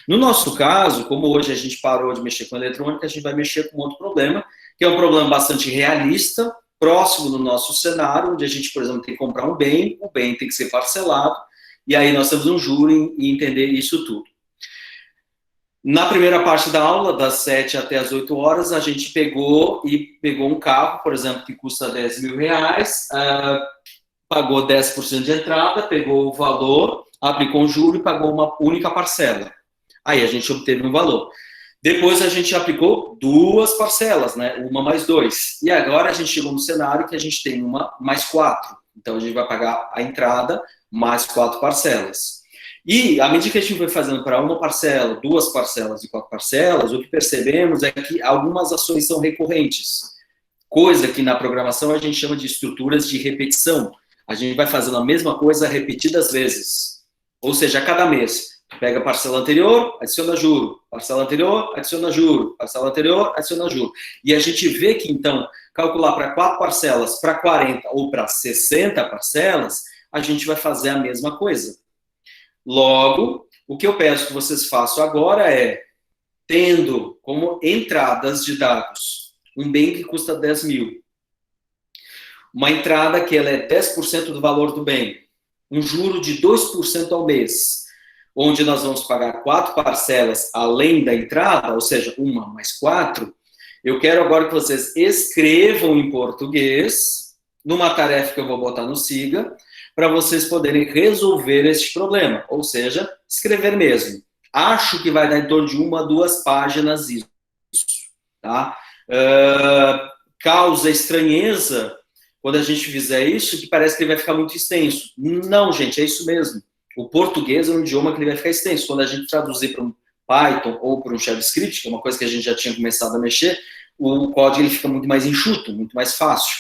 No nosso caso, como hoje a gente parou de mexer com eletrônica, a gente vai mexer com outro problema, que é um problema bastante realista, próximo do nosso cenário, onde a gente, por exemplo, tem que comprar um bem, o bem tem que ser parcelado, e aí nós temos um juro em entender isso tudo. Na primeira parte da aula, das 7 até as 8 horas, a gente pegou um carro, por exemplo, que custa R$10.000, pagou 10% de entrada, pegou o valor, aplicou um juro e pagou uma única parcela. Aí a gente obteve um valor. Depois a gente aplicou 2 parcelas, né? Uma mais 2. E agora a gente chegou no cenário que a gente tem uma mais 4. Então a gente vai pagar a entrada mais 4 parcelas. E, à medida que a gente foi fazendo para uma parcela, 2 parcelas e 4 parcelas, o que percebemos é que algumas ações são recorrentes. Coisa que na programação a gente chama de estruturas de repetição. A gente vai fazendo a mesma coisa repetidas vezes. Ou seja, a cada mês. Pega a parcela anterior, adiciona juro. Parcela anterior, adiciona juro. Parcela anterior, adiciona juro. E a gente vê que, então, calcular para 4 parcelas, para 40 ou para 60 parcelas, a gente vai fazer a mesma coisa. Logo, o que eu peço que vocês façam agora é, tendo como entradas de dados um bem que custa 10 mil, uma entrada que ela é 10% do valor do bem, um juro de 2% ao mês, onde nós vamos pagar 4 parcelas além da entrada, ou seja, uma mais 4, eu quero agora que vocês escrevam em português, numa tarefa que eu vou botar no SIGA, para vocês poderem resolver este problema, ou seja, escrever mesmo. Acho que vai dar em torno de 1 a 2 páginas isso, tá? Causa estranheza quando a gente fizer isso, que parece que ele vai ficar muito extenso. Não, gente, é isso mesmo. O português é um idioma que ele vai ficar extenso. Quando a gente traduzir para um Python ou para um JavaScript, que é uma coisa que a gente já tinha começado a mexer, o código ele fica muito mais enxuto, muito mais fácil.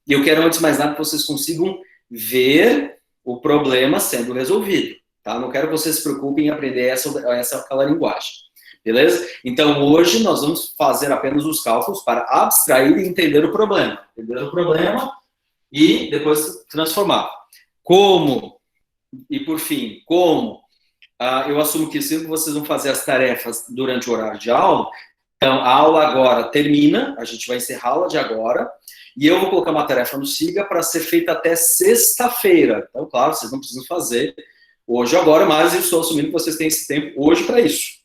E eu quero, antes de mais nada, que vocês consigam ver o problema sendo resolvido. Tá? Não quero que vocês se preocupem em aprender aquela linguagem. Beleza? Então, hoje nós vamos fazer apenas os cálculos para abstrair e entender o problema. Entender o problema e depois transformar. Como, e por fim, como eu assumo que sempre vocês vão fazer as tarefas durante o horário de aula, então a aula agora termina, a gente vai encerrar a aula de agora, e eu vou colocar uma tarefa no SIGA para ser feita até sexta-feira. Então, claro, vocês não precisam fazer hoje ou agora, mas eu estou assumindo que vocês têm esse tempo hoje para isso.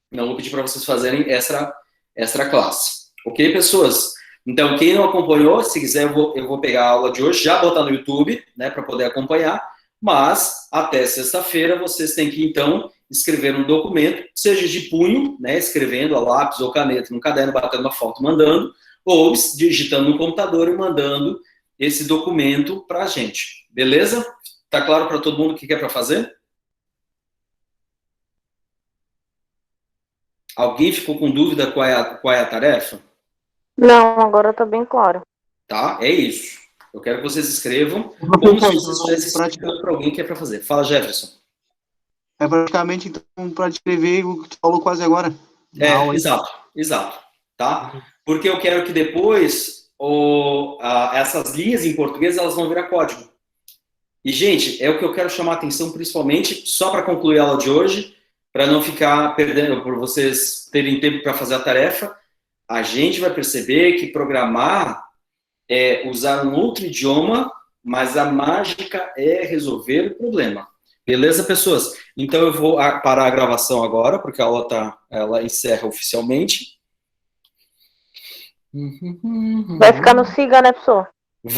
Não vou pedir para vocês fazerem extra classe. Ok, pessoas? Então, quem não acompanhou, se quiser, eu vou pegar a aula de hoje, já botar no YouTube, né, para poder acompanhar, mas até sexta-feira vocês têm que, então, escrever um documento, seja de punho, né, escrevendo a lápis ou caneta no caderno, batendo uma foto, mandando, ou digitando no computador e mandando esse documento para a gente. Beleza? Tá claro para todo mundo o que é para fazer? Alguém ficou com dúvida qual é a tarefa? Não, agora tá bem claro. Tá, é isso. Eu quero que vocês escrevam como se vocês estivessem explicando para alguém que é para fazer. Fala, Jefferson. É praticamente, então, para descrever o que tu falou quase agora. Exato. Tá? Porque eu quero que depois essas linhas em português elas vão virar código. E, gente, é o que eu quero chamar a atenção, principalmente, só para concluir a aula de hoje, para não ficar perdendo, por vocês terem tempo para fazer a tarefa, a gente vai perceber que programar é usar um outro idioma, mas a mágica é resolver o problema. Beleza, pessoas? Então eu vou parar a gravação agora, porque a aula ela encerra oficialmente. Vai ficar no SIGA, né, pessoal?